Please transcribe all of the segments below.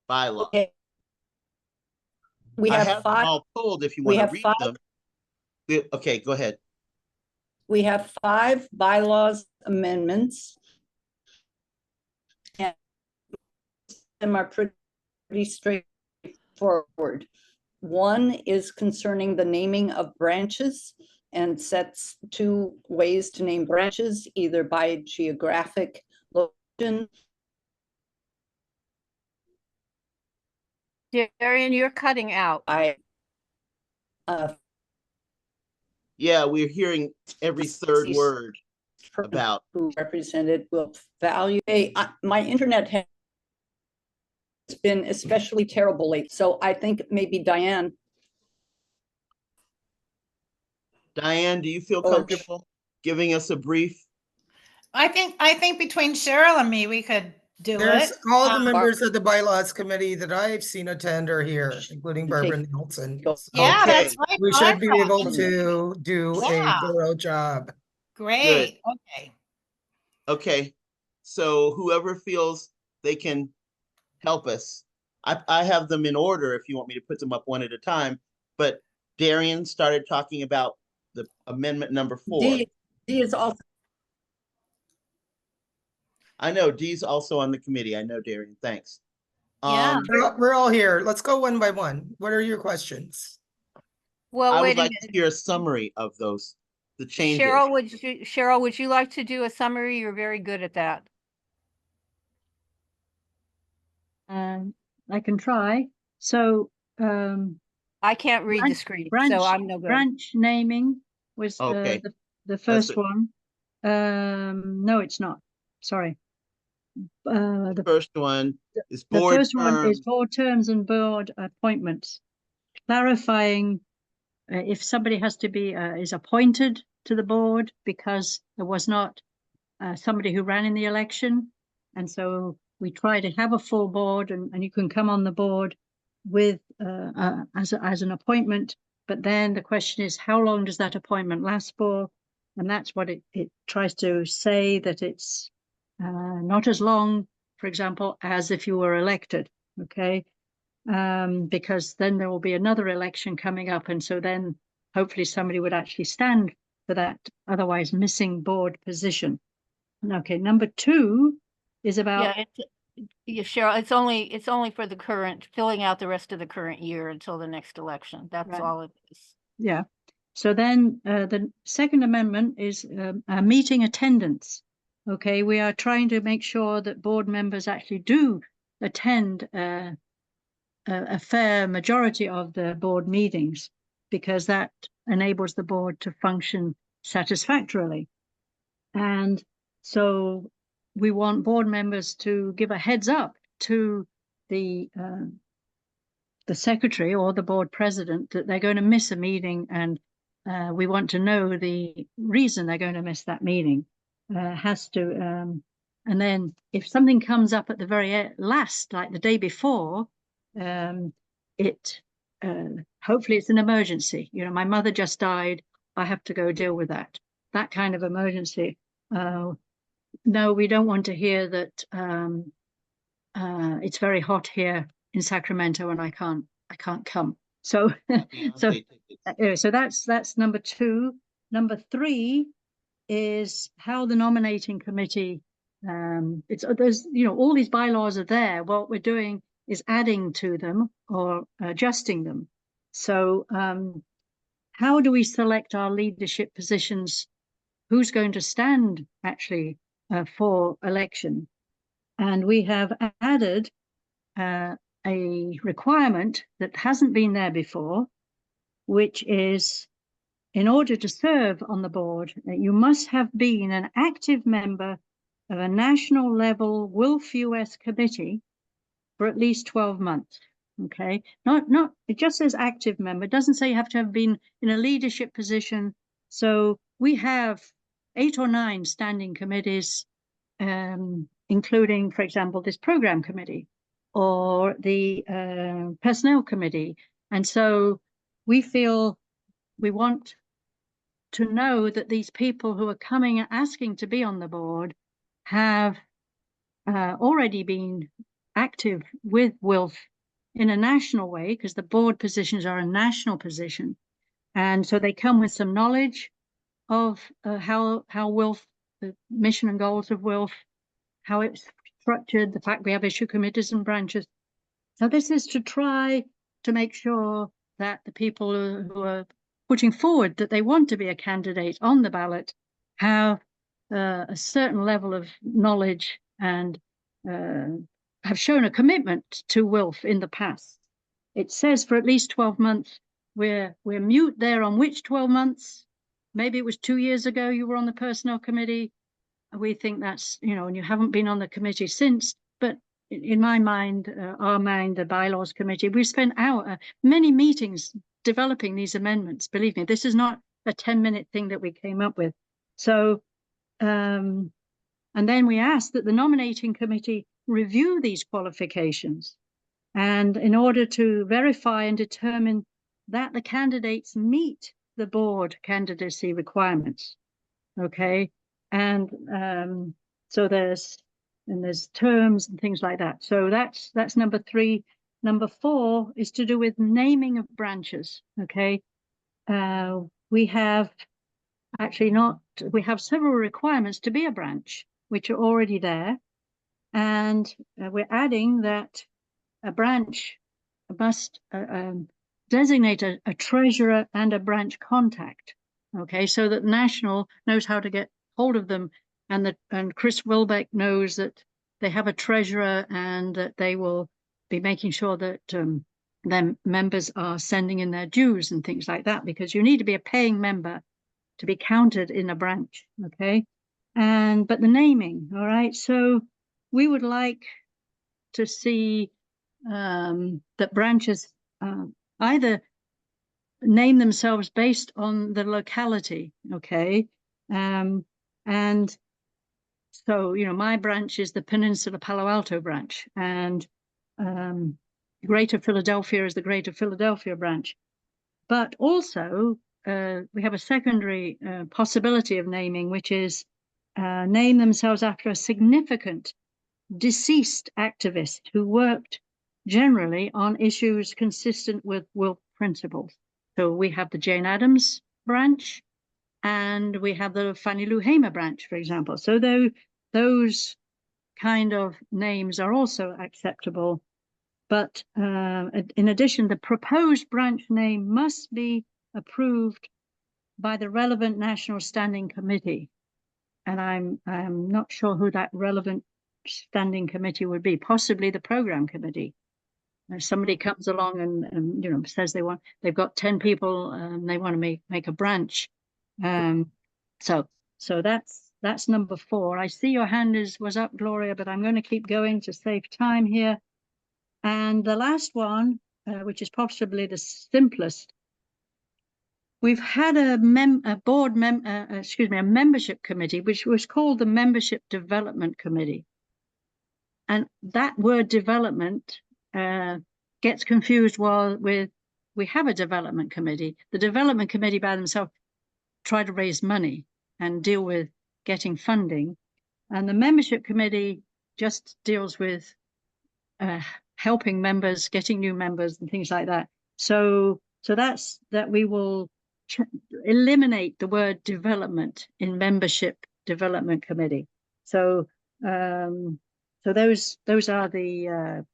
bylaw. Okay. We I have have them five. all pulled if you We want to have read five. them. Okay, go ahead. We have 5 bylaws amendments, and them are pretty straightforward. One is concerning the naming of branches and sets 2 ways to name branches, either by geographic location. Darian, you're cutting out. Yeah, we're hearing every third word about who represented will value. My internet has been especially terrible lately, so I think maybe Diane. Diane, do you feel comfortable giving us a brief? I think between Cheryl and me, we could do There's it. all the members of the bylaws committee that I've seen attend are here, including Barbara Nelson. So Yeah, Okay. that's right. we should be able Barbara. to do a Yeah. thorough job. Great. Okay. Okay, so whoever feels they can help us, I have them in order if you want me to put them up one at a time. But Darian started talking about the amendment number 4. D is also. I know D's also on the committee. I know, Darian. Thanks. Yeah. We're all here. Let's go one by one. What are your questions? Well, I would wait a like to minute. hear a summary of those, the changes. Cheryl, would you like to do a summary? You're very good at that. I can try. So I can't read the screen, so I'm no good. Branch naming was Okay. the first one. No, it's not. Sorry. The first one is The board first one is terms. board terms and board appointments, clarifying if somebody has to be is appointed to the board because there was not somebody who ran in the election, and so we try to have a full board, and you can come on the board with as an appointment. But then the question is, how long does that appointment last for? And that's what it tries to say, that it's not as long, for example, as if you were elected. Okay. Because then there will be another election coming up, and so then hopefully somebody would actually stand for that otherwise missing board position. Okay, number 2 is about Cheryl, it's only for the current, filling out the rest of the current year until the next election. That's right. All it is. Yeah. So then the second amendment is meeting attendance. Okay, we are trying to make sure that board members actually do attend a fair majority of the board meetings, because that enables the board to function satisfactorily. And so we want board members to give a heads up to the secretary or the board president that they're going to miss a meeting, and we want to know the reason they're going to miss that meeting. And then if something comes up at the very last, like the day before, hopefully it's an emergency. You know, my mother just died, I have to go deal with that kind of emergency. No, we don't want to hear that it's very hot here in Sacramento and I can't come. So so that's number 2. Number 3 is how the nominating committee, there's, you know, all these bylaws are there. What we're doing is adding to them or adjusting them. So how do we select our leadership positions? Who's going to stand actually for election? And we have added a requirement that hasn't been there before, which is, in order to serve on the board, you must have been an active member of a national level WILF US committee for at least 12 months. Okay, not it just says active member, it doesn't say you have to have been in a leadership position. So we have 8 or 9 standing committees, including, for example, this program committee or the personnel committee. And so we feel we want to know that these people who are coming and asking to be on the board have already been active with Wilf in a national way, because the board positions are a national position. And so they come with some knowledge of how Wilf, the mission and goals of Wilf, how it's structured, the fact we have issue committees and branches. So this is to try to make sure that the people who are putting forward that they want to be a candidate on the ballot have a certain level of knowledge and have shown a commitment to Wilf in the past. It says for at least 12 months. We're mute there on which 12 months. Maybe it was 2 years ago you were on the personnel committee. We think that's, you know, and you haven't been on the committee since. But in my mind, our mind, the bylaws committee, we've spent many meetings developing these amendments. Believe me, this is not a 10-minute thing that we came up with. So, and then we asked that the nominating committee review these qualifications, and in order to verify and determine that the candidates meet the board candidacy requirements. Okay, and so there's terms and things like that. So that's number 3. Number 4 is to do with naming of branches. Okay, we have several requirements to be a branch, which are already there, and we're adding that a branch must designate a treasurer and a branch contact. Okay, so that national knows how to get hold of them, and Chris Wilbeck knows that they have a treasurer and that they will be making sure that their members are sending in their dues and things like that, because you need to be a paying member to be counted in a branch. Okay, but the naming, all right, so we would like to see that branches either name themselves based on the locality. Okay, and so, you know, my branch is the Peninsula Palo Alto branch, and Greater Philadelphia is the Greater Philadelphia branch. But also we have a secondary possibility of naming, which is name themselves after a significant deceased activist who worked generally on issues consistent with Wilf principles. So we have the Jane Addams branch, and we have the Fannie Lou Hamer branch, for example. So those kind of names are also acceptable. But in addition, the proposed branch name must be approved by the relevant national standing committee. And I'm not sure who that relevant standing committee would be, possibly the program committee. If somebody comes along and you know, says they've got 10 people and they want to make a branch. So that's number 4. I see your hand was up, Gloria, but I'm going to keep going to save time here. And the last one, which is possibly the simplest, we've had a membership committee, which was called the Membership Development Committee. And that word development gets confused with we have a development committee. The development committee by themselves try to raise money and deal with getting funding. And the membership committee just deals with helping members, getting new members and things like that. So that's that we will eliminate the word development in membership development committee. So so those are the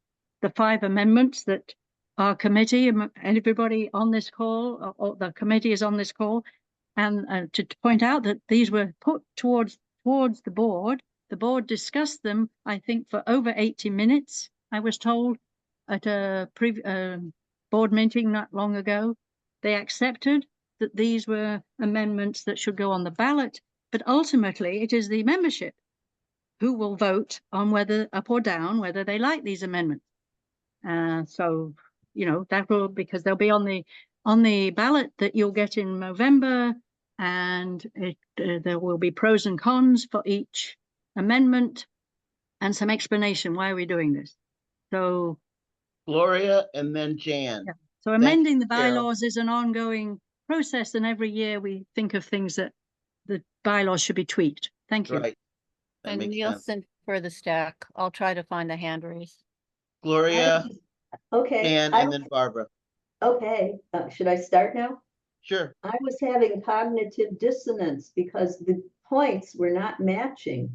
5 amendments that our committee and everybody on this call, or the committee is on this call, and to point out that these were put towards the board. The board discussed them, I think, for over 80 minutes, I was told, at a board meeting not long ago. They accepted that these were amendments that should go on the ballot, but ultimately it is the membership who will vote on whether up or down, whether they like these amendments. So, you know, that will, because they'll be on the ballot that you'll get in November, and there will be pros and cons for each amendment and some explanation why are we doing this. So Gloria and then Jan. yeah. So amending the bylaws is an ongoing process, and every year we think of things that the bylaws should be tweaked. Thank you. Right. That And makes sense. Nielsen for the stack. I'll try to find the hand raise. Gloria, Okay, Dan, and then Barbara. okay, should I start now? Sure. I was having cognitive dissonance because the points were not matching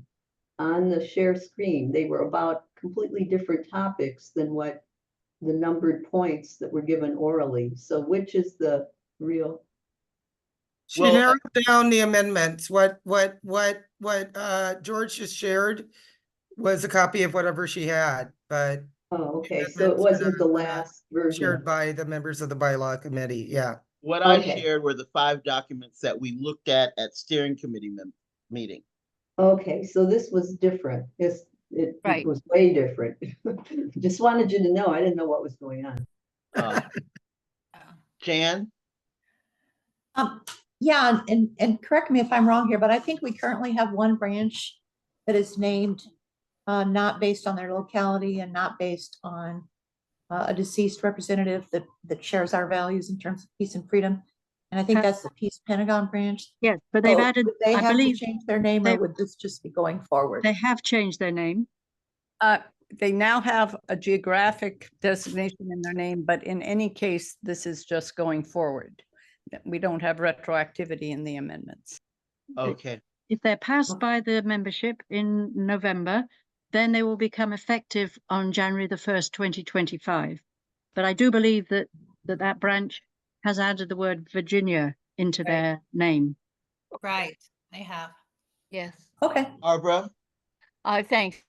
on the share screen. They were about completely different topics than what the numbered points that were given orally. So which is the real? She Well, narrowed down the amendments. What George just shared was a copy of whatever she had, but Oh, okay, the so it amendments wasn't the were last version. shared by the members of the bylaw committee. Yeah. what I Okay. shared were the 5 documents that we looked at steering committee meeting. Okay, so this was different. It Right. was way different. Just wanted you to know, I didn't know what was going on. Jan? Yeah, and correct me if I'm wrong here, but I think we currently have one branch that is named not based on their locality and not based on a deceased representative that shares our values in terms of peace and freedom. And I think that's the Peace Pentagon branch. Yes, but they've So added, would they I have to believe change their name, or they- would this just be going forward? they have changed their name. They now have a geographic designation in their name, but in any case, this is just going forward. We don't have retroactivity in the amendments. Okay. If they're passed by the membership in November, then they will become effective on January the 1st, 2025. But I do believe that branch has added the word Virginia into their name. Right, they have. Yes. Okay, Barbara? Thanks.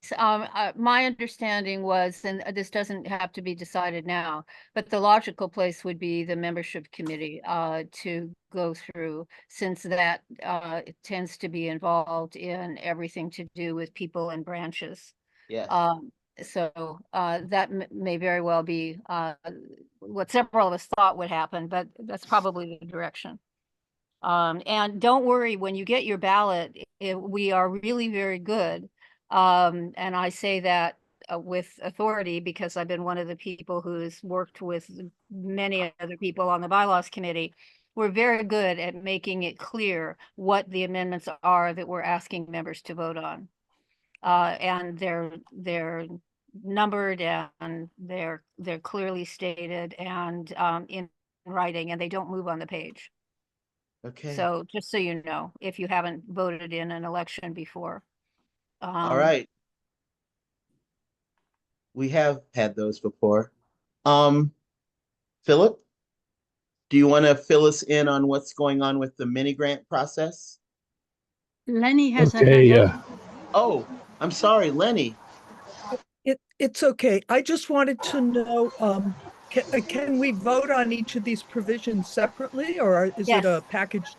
My understanding was, and this doesn't have to be decided now, but the logical place would be the membership committee to go through, since that it tends to be involved in everything to do with people and branches. Yes. So that may very well be what several of us thought would happen, but that's probably the direction. And don't worry, when you get your ballot, we are really very good. And I say that with authority because I've been one of the people who's worked with many other people on the bylaws committee. We're very good at making it clear what the amendments are that we're asking members to vote on. And they're numbered and they're clearly stated and in writing, and they don't move on the page. Okay. So just so you know, if you haven't voted in an election before. All right. We have had those before. Philip, do you want to fill us in on what's going on with the mini grant process? Lenny has her Okay, hand up. Oh, I'm sorry, Lenny. It's okay. I just wanted to know, can we vote on each of these provisions separately, or is it a Yes. package?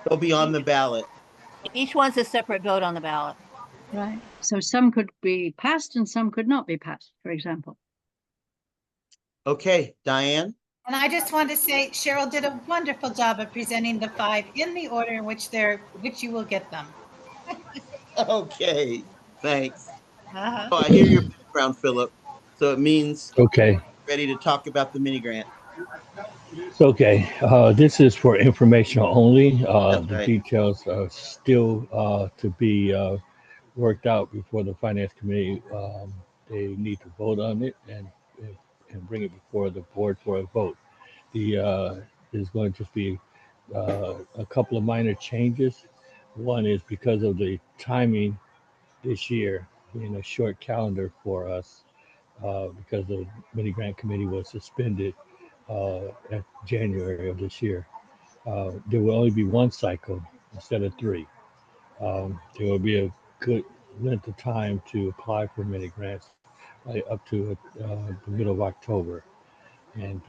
They'll be on the ballot. Each one's a separate vote on the ballot. Right. So some could be passed and some could not be passed, for example. Okay, Diane? And I just want to say Cheryl did a wonderful job of presenting the 5 in the order in which you will get them. Okay, thanks. Uh-huh. Oh, I hear your background, Philip. So it means okay, ready to talk about the mini grant. it's okay. This is for informational only. That's The right. details are still to be worked out before the finance committee. They need to vote on it and bring it before the board for a vote. There's going to be a couple of minor changes. One is because of the timing this year being a short calendar for us, because the mini grant committee was suspended at January of this year. There will only be one cycle instead of 3. There will be a good length of time to apply for mini grants, right up to the middle of October, and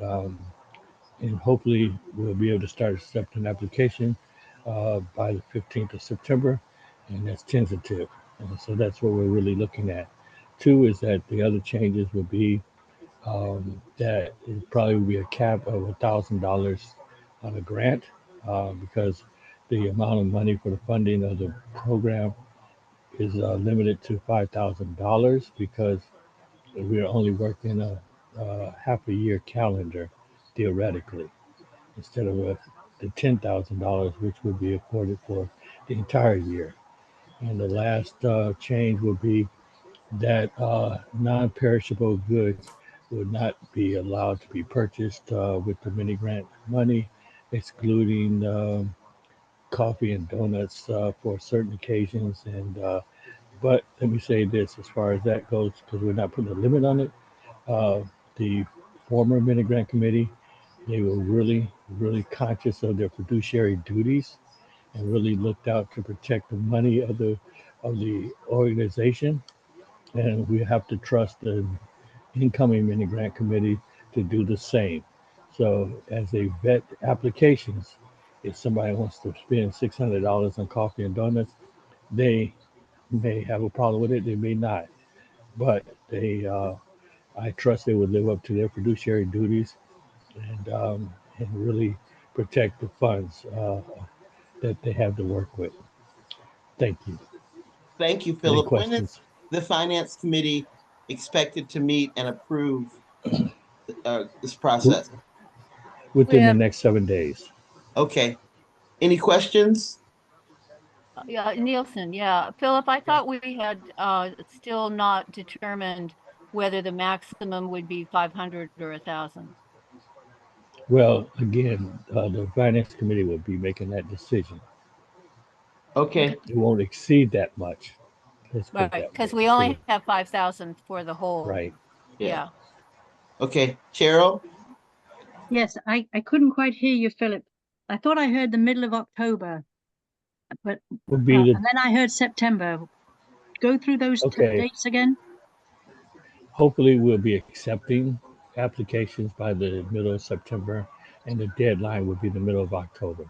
hopefully we'll be able to start accepting application by the 15th of September, and that's tentative. And so that's what we're really looking at. 2 is that the other changes would be that it probably would be a cap of $1,000 on a grant, because the amount of money for the funding of the program is limited to $5,000 because we're only working a half a year calendar theoretically, instead of the $10,000, which would be afforded for the entire year. And the last change would be that non-perishable goods would not be allowed to be purchased with the mini grant money, excluding coffee and donuts for certain occasions. And but let me say this, as far as that goes, because we're not putting a limit on it. Uh, the former mini grant committee, they were really, really conscious of their fiduciary duties and really looked out to protect the money of the organization. And we have to trust the incoming mini grant committee to do the same. So as they vet applications, if somebody wants to spend $600 on coffee and donuts, they may have a problem with it. They may not, but I trust they would live up to their fiduciary duties and really protect the funds that they have to work with. Thank you. Thank you, Any Philip. When is questions? the finance committee expected to meet and approve this process? Within the next 7 days. Okay. Any questions? Yeah, Nielsen, yeah. Philip, I thought we had still not determined whether the maximum would be 500 or 1,000. Well, again, the finance committee will be making that decision. Okay. It won't exceed that much. Let's put it Right, that because way. we So, only have 5,000 for the whole. right. Yeah. Okay. Cheryl? Yes, I couldn't quite hear you, Philip. I thought I heard the middle of October, but Will be and the then I heard September. Go through those okay. dates again. Hopefully, we'll be accepting applications by the middle of September, and the deadline will be the middle of October.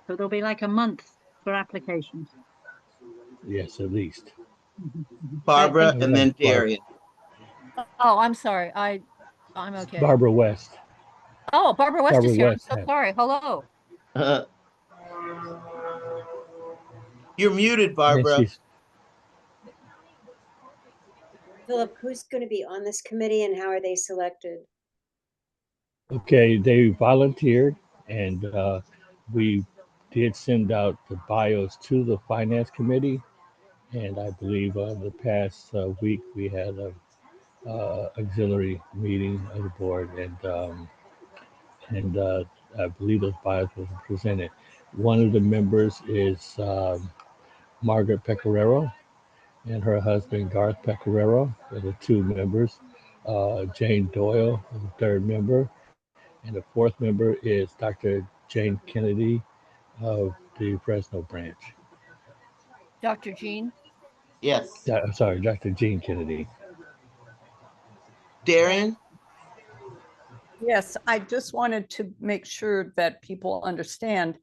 So there'll be like a month for applications. Yes, at least. Barbara Thank you. and then Darian. Oh, I'm sorry. I'm okay. Barbara West. Oh, Barbara West Barbara is here. I'm West so had. sorry. Hello. You're muted, And Barbara. she's Philip, who's going to be on this committee and how are they selected? okay. They volunteered, and we did send out the bios to the finance committee. And I believe the past week we had a auxiliary meeting of the board, and I believe those bios were presented. One of the members is Margaret Pecoraro and her husband Garth Pecoraro. They're the two members. Jane Doyle is the third member, and the fourth member is Dr. Jane Kennedy of the Fresno branch. Dr. Jean? Yes. I'm sorry, Dr. Jean Kennedy. Darian? Yes, I just wanted to make sure that people understand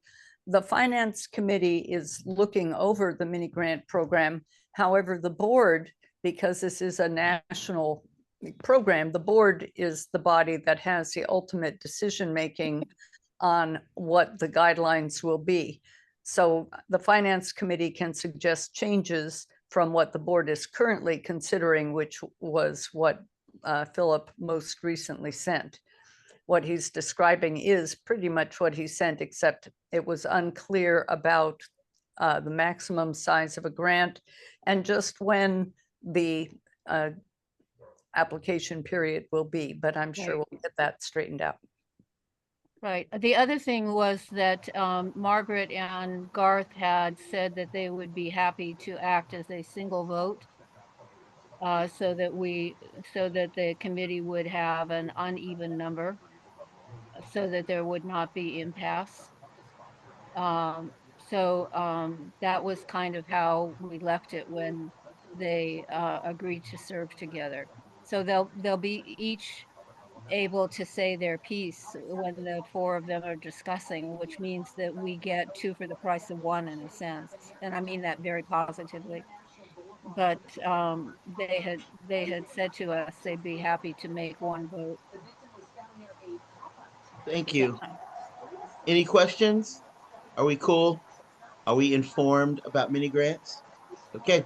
the finance committee is looking over the mini grant program. However, the board, because this is a national program, the board is the body that has the ultimate decision making on what the guidelines will be. So the finance committee can suggest changes from what the board is currently considering, which was what Philip most recently sent. What he's describing is pretty much what he sent, except it was unclear about the maximum size of a grant and just when the application period will be, but I'm sure Right. we'll get that straightened out. Right. The other thing was that Margaret and Garth had said that they would be happy to act as a single vote so that the committee would have an uneven number so that there would not be impasse. That was kind of how we left it when they agreed to serve together. So they'll be each able to say their piece when the four of them are discussing, which means that we get two for the price of one in a sense. And I mean that very positively. But they had said to us they'd be happy to make one vote. Thank that you. time. Any questions? Are we cool? Are we informed about mini grants? Okay.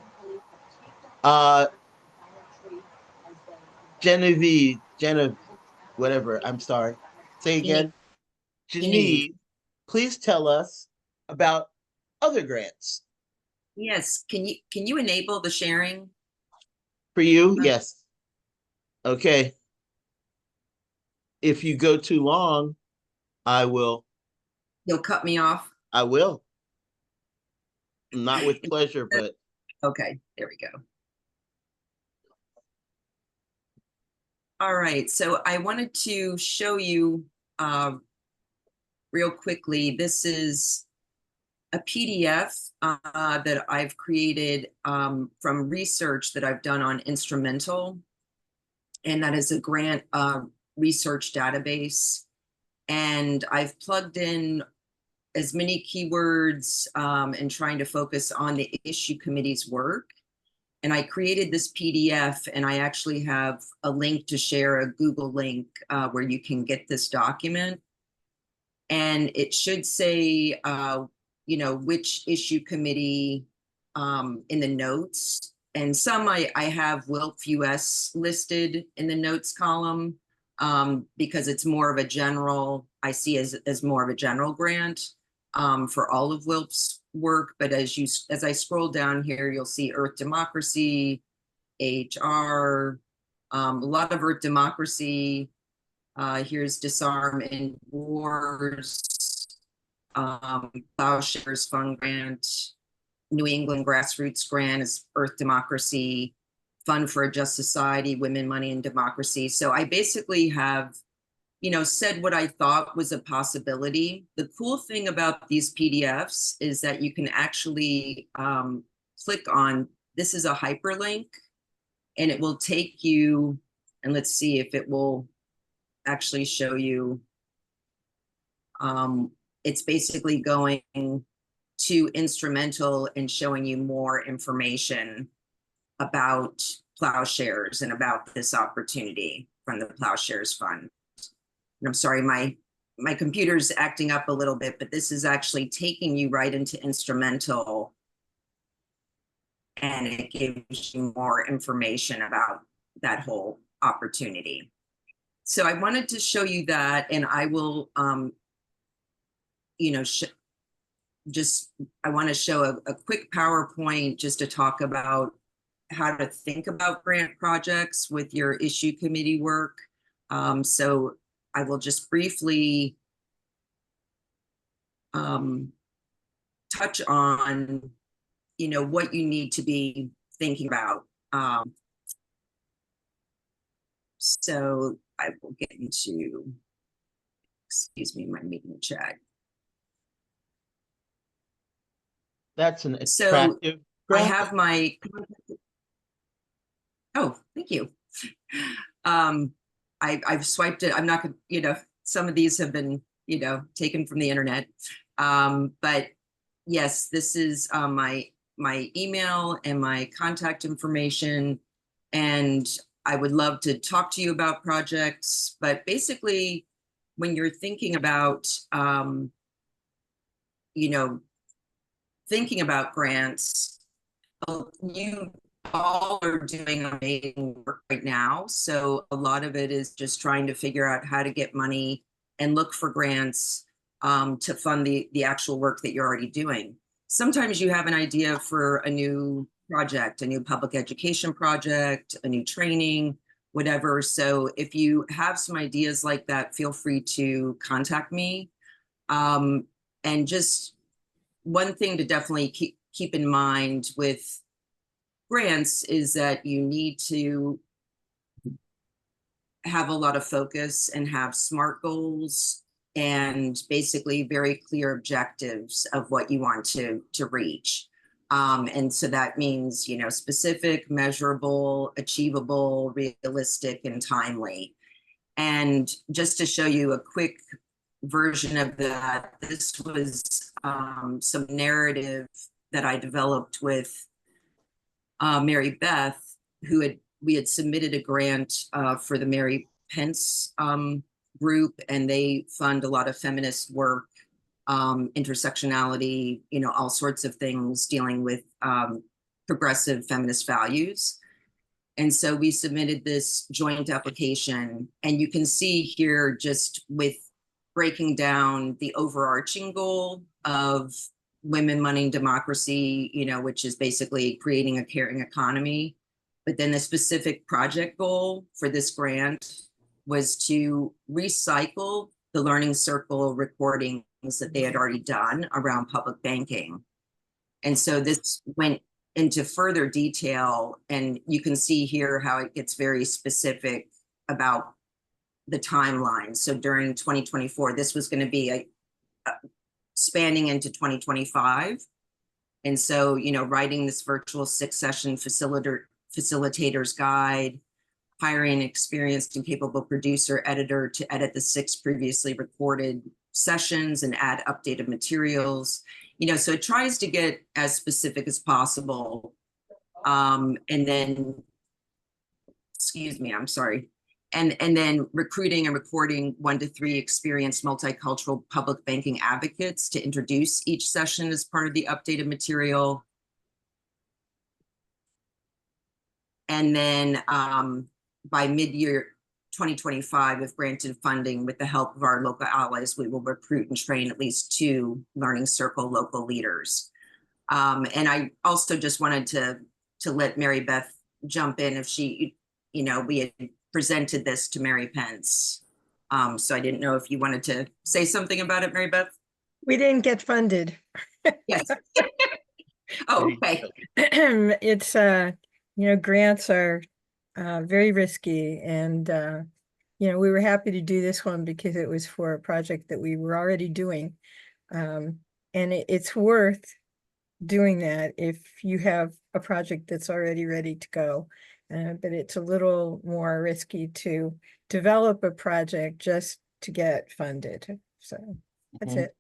Uh Genevieve, whatever. I'm sorry. Say again. Genevieve, please tell us about other grants. Yes, can you enable the sharing? For you, yes. Okay. If you go too long, I will. You'll cut me off? I will. Not with pleasure, but Okay, there we go. All right, so I wanted to show you real quickly. This is a PDF that I've created from research that I've done on Instrumental, and that is a grant research database. And I've plugged in as many keywords and trying to focus on the issue committee's work. And I created this PDF, and I actually have a link to share, a Google link where you can get this document. And it should say, you know, which issue committee in the notes. And some I have WILF US listed in the notes column because it's more of a general, I see as more of a general grant for all of WILF's work. But as I scroll down here, you'll see Earth Democracy, HR, a lot of Earth Democracy. Here's Disarm and Wars, Plowshares Fund Grant, New England Grassroots Grant is Earth Democracy, Fund for a Just Society, Women, Money, and Democracy. So I basically have, you know, said what I thought was a possibility. The cool thing about these PDFs is that you can actually click on, this is a hyperlink, and it will take you, and let's see if it will actually show you. It's basically going to Instrumental and showing you more information about Plowshares and about this opportunity from the Plowshares Fund. And I'm sorry, my computer's acting up a little bit, but this is actually taking you right into Instrumental, and it gives you more information about that whole opportunity. So I wanted to show you that, and I will, you know, I want to show a quick PowerPoint just to talk about how to think about grant projects with your issue committee work. So I will just briefly touch on, you know, what you need to be thinking about. So I will get into, excuse me, my meeting chat. that's an attractive I have my, oh, thank you. I've swiped it. I'm not gonna, you know, some of these have been, you know, taken from the internet. But yes, this is my email and my contact information. And I would love to talk to you about projects, but basically when you're thinking about, you know, thinking about grants, you all are doing amazing work right now. So a lot of it is just trying to figure out how to get money and look for grants to fund the actual work that you're already doing. Sometimes you have an idea for a new project, a new public education project, a new training, whatever. So if you have some ideas like that, feel free to contact me. And just one thing to definitely keep in mind with grants is that you need to have a lot of focus and have SMART goals and basically very clear objectives of what you want to reach. And so that means, you know, specific, measurable, achievable, realistic, and timely. And just to show you a quick version of that, this was some narrative that I developed with Mary Beth, we had submitted a grant for the Mary Pence group, and they fund a lot of feminist work, intersectionality, you know, all sorts of things dealing with progressive feminist values. And so we submitted this joint application, and you can see here just with breaking down the overarching goal of women, money, and democracy, you know, which is basically creating a caring economy. But then the specific project goal for this grant was to recycle the Learning Circle recordings that they had already done around public banking. And so this went into further detail, and you can see here how it gets very specific about the timeline. So during 2024, this was going to be a spanning into 2025. And so, you know, writing this virtual 6-session facilitator's guide, hiring an experienced and capable producer editor to edit the 6 previously recorded sessions and add updated materials. You know, so it tries to get as specific as possible. And then, excuse me, I'm sorry. And then recruiting and recording 1 to 3 experienced multicultural public banking advocates to introduce each session as part of the updated material. And then by mid-year 2025, if granted funding with the help of our local allies, we will recruit and train at least 2 Learning Circle local leaders. And I also just wanted to let Mary Beth jump in if she, you know, we had presented this to Mary Pence. So I didn't know if you wanted to say something about it, Mary Beth. We didn't get funded. Yes. Oh, okay. It's, you know, grants are very risky, and, you know, we were happy to do this one because it was for a project that we were already doing. And it's worth doing that if you have a project that's already ready to go. But it's a little more risky to develop a project just to get funded. So that's it.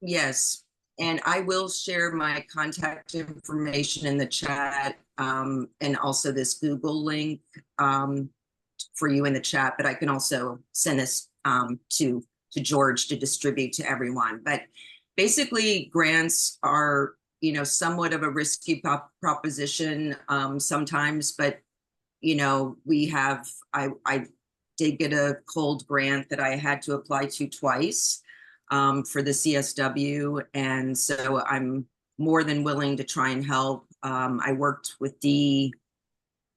Yes. And I will share my contact information in the chat, and also this Google link for you in the chat, but I can also send this to George to distribute to everyone. But basically grants are, you know, somewhat of a risky proposition sometimes, but, you know, we have, I did get a cold grant that I had to apply to twice for the CSW. And so I'm more than willing to try and help. I worked with Dee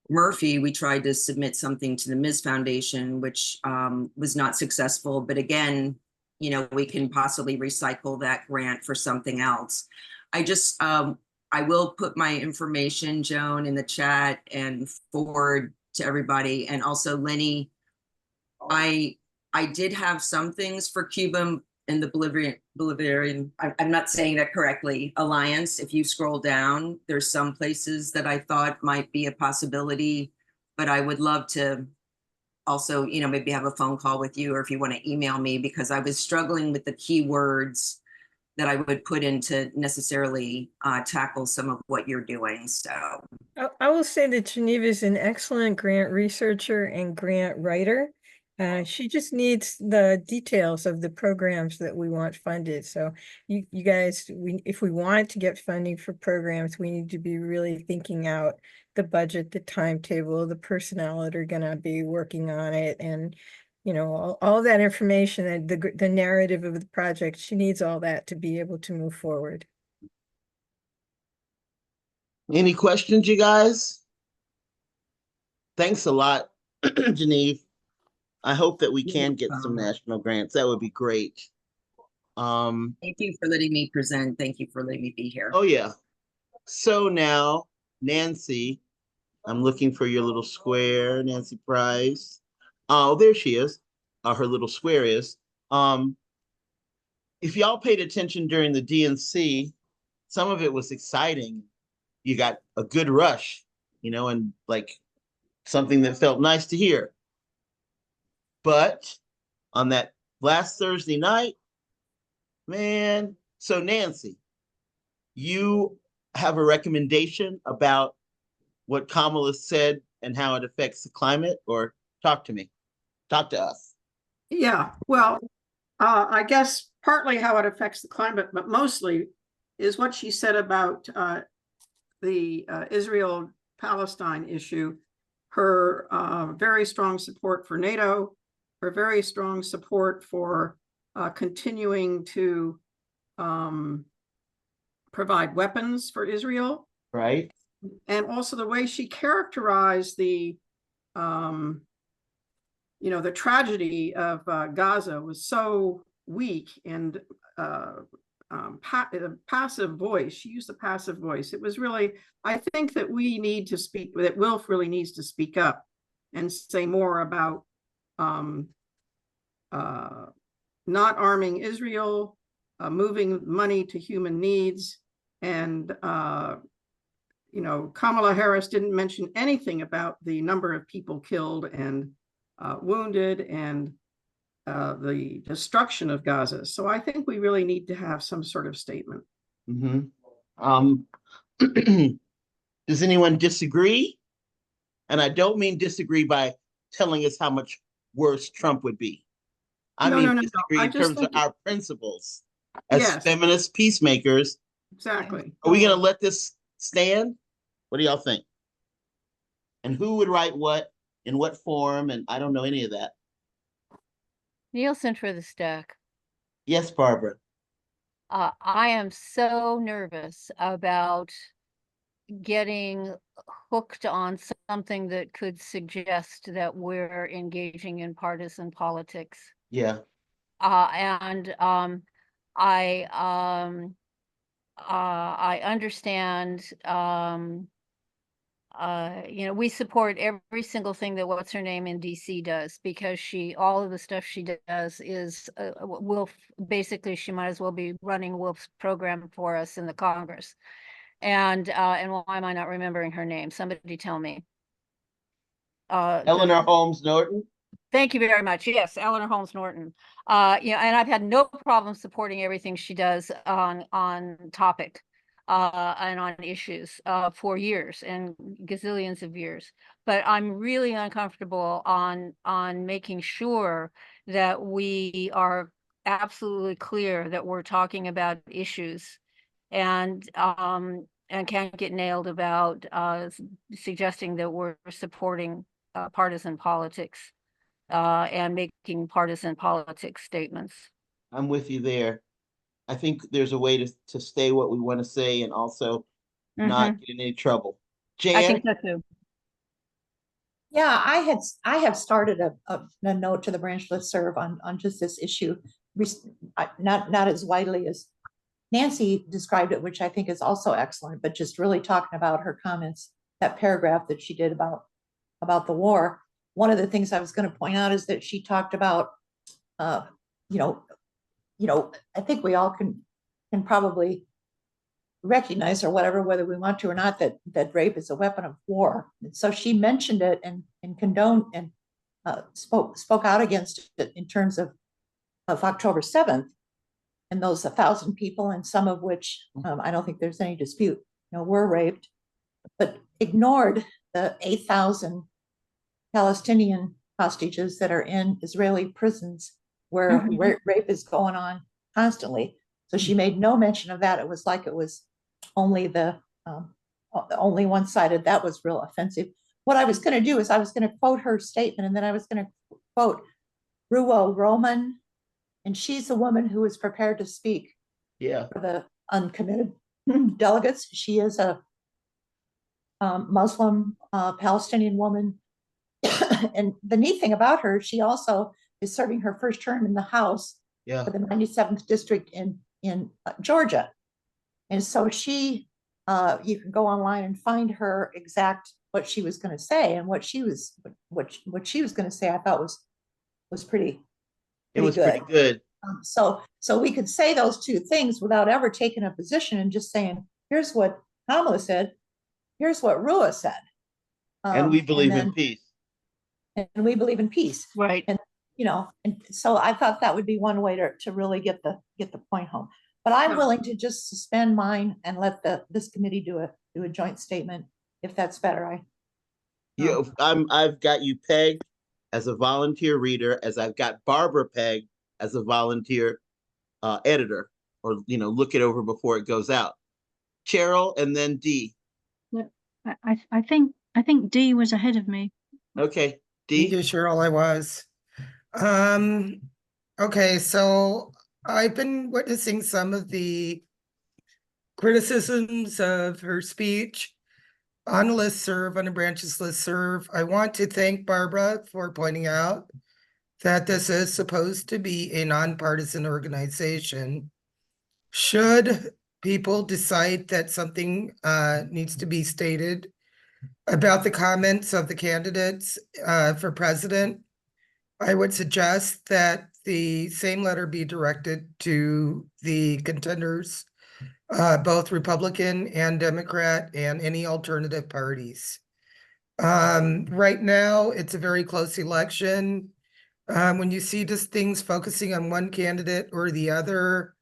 Murphy. We tried to submit something to the Ms. Foundation, which was not successful. But again, you know, we can possibly recycle that grant for something else. I just, I will put my information, Joan, in the chat and forward to everybody. And also Lenny, I did have some things for Cuba and the Bolivarian, I'm not saying that correctly, Alliance. If you scroll down, there's some places that I thought might be a possibility, but I would love to also, you know, maybe have a phone call with you, or if you want to email me, because I was struggling with the keywords that I would put in to necessarily tackle some of what you're doing. So I will say that Geneva is an excellent grant researcher and grant writer. She just needs the details of the programs that we want funded. So you guys, if we want to get funding for programs, we need to be really thinking out the budget, the timetable, the personnel that are going to be working on it, and, you know, all that information, and the narrative of the project. She needs all that to be able to move forward. Any questions, you guys? Thanks a lot, Genevieve. I hope that we can get some national grants. That would be great. Thank you for letting me present. Thank you for letting me be here. Oh, yeah. So now, Nancy, I'm looking for your little square, Nancy Price. Oh, there she is. Her little square is. If y'all paid attention during the DNC, some of it was exciting. You got a good rush, you know, and like something that felt nice to hear. But on that last Thursday night, man, so Nancy, you have a recommendation about what Kamala said and how it affects the climate, or talk to me, talk to us. Yeah, well, I guess partly how it affects the climate, but mostly is what she said about the Israel-Palestine issue, her very strong support for NATO, her very strong support for continuing to provide weapons for Israel. Right. and also the way she characterized the the tragedy of Gaza was so weak and passive voice. She used a passive voice. It was really, I think that we need to speak, that Wilf really needs to speak up and say more about not arming Israel, moving money to human needs. And, Kamala Harris didn't mention anything about the number of people killed and wounded and the destruction of Gaza. So I think we really need to have some sort of statement. Does anyone disagree? And I don't mean disagree by telling us how much worse Trump would be. I mean disagree in terms of our principles as feminist peacemakers. Exactly. Are we going to let this stand? What do y'all think? And who would write what in what form? And I don't know any of that. Nielsen for the stack. Yes, Barbara. I am so nervous about getting hooked on something that could suggest that we're engaging in partisan politics. Yeah. I understand, we support every single thing that what's her name in DC does, because all of the stuff she does is basically she might as well be running Wolf's program for us in the Congress. And why am I not remembering her name? Somebody tell me. Eleanor Holmes Norton. Thank you very much. Yes, Eleanor Holmes Norton. And I've had no problem supporting everything she does on topic and on issues for years and gazillions of years. But I'm really uncomfortable on making sure that we are absolutely clear that we're talking about issues and can't get nailed about suggesting that we're supporting partisan politics and making partisan politics statements. I'm with you there. I think there's a way to say what we want to say and also not get in any trouble. Jan? I think so too. Yeah, I have started a note to the branch listserv on just this issue, not as widely as Nancy described it, which I think is also excellent, but just really talking about her comments, that paragraph that she did about the war. One of the things I was going to point out is that she talked about, I think we all can probably recognize or whatever, whether we want to or not, that rape is a weapon of war. And so she mentioned it and condoned and spoke out against it in terms of October 7th. And those 1,000 people, and some of which I don't think there's any dispute, were raped, but ignored the 8,000 Palestinian hostages that are in Israeli prisons where rape is going on constantly. So she made no mention of that. It was like it was only only one-sided. That was real offensive. What I was going to do is I was going to quote her statement, and then I was going to quote Ruo Roman, and she's a woman who is prepared to speak for the uncommitted delegates. She is a Muslim Palestinian woman. And the neat thing about her, she also is serving her first term in the House for the 97th district in Georgia. And so she, you can go online and find her exact what she was going to say, and what she was going to say, I thought was pretty good. Pretty good. So we could say those two things without ever taking a position and just saying, here's what Kamala said, here's what Rua said. And we believe in peace. And we believe in peace. Right. And and so I thought that would be one way to really get the point home. But I'm willing to just suspend mine and let this committee do a joint statement if that's better. I've got you pegged as a volunteer reader, as I've got Barbara pegged as a volunteer editor, or look it over before it goes out. Cheryl and then Dee. Yeah, I think Dee was ahead of me. Okay, Dee. Thank you, Cheryl. I was. Okay, so I've been witnessing some of the criticisms of her speech, on a listserv, on a branches listserv. I want to thank Barbara for pointing out that this is supposed to be a nonpartisan organization. Should people decide that something needs to be stated about the comments of the candidates for president, I would suggest that the same letter be directed to the contenders, both Republican and Democrat, and any alternative parties. Right now, it's a very close election. When you see just things focusing on one candidate or the other,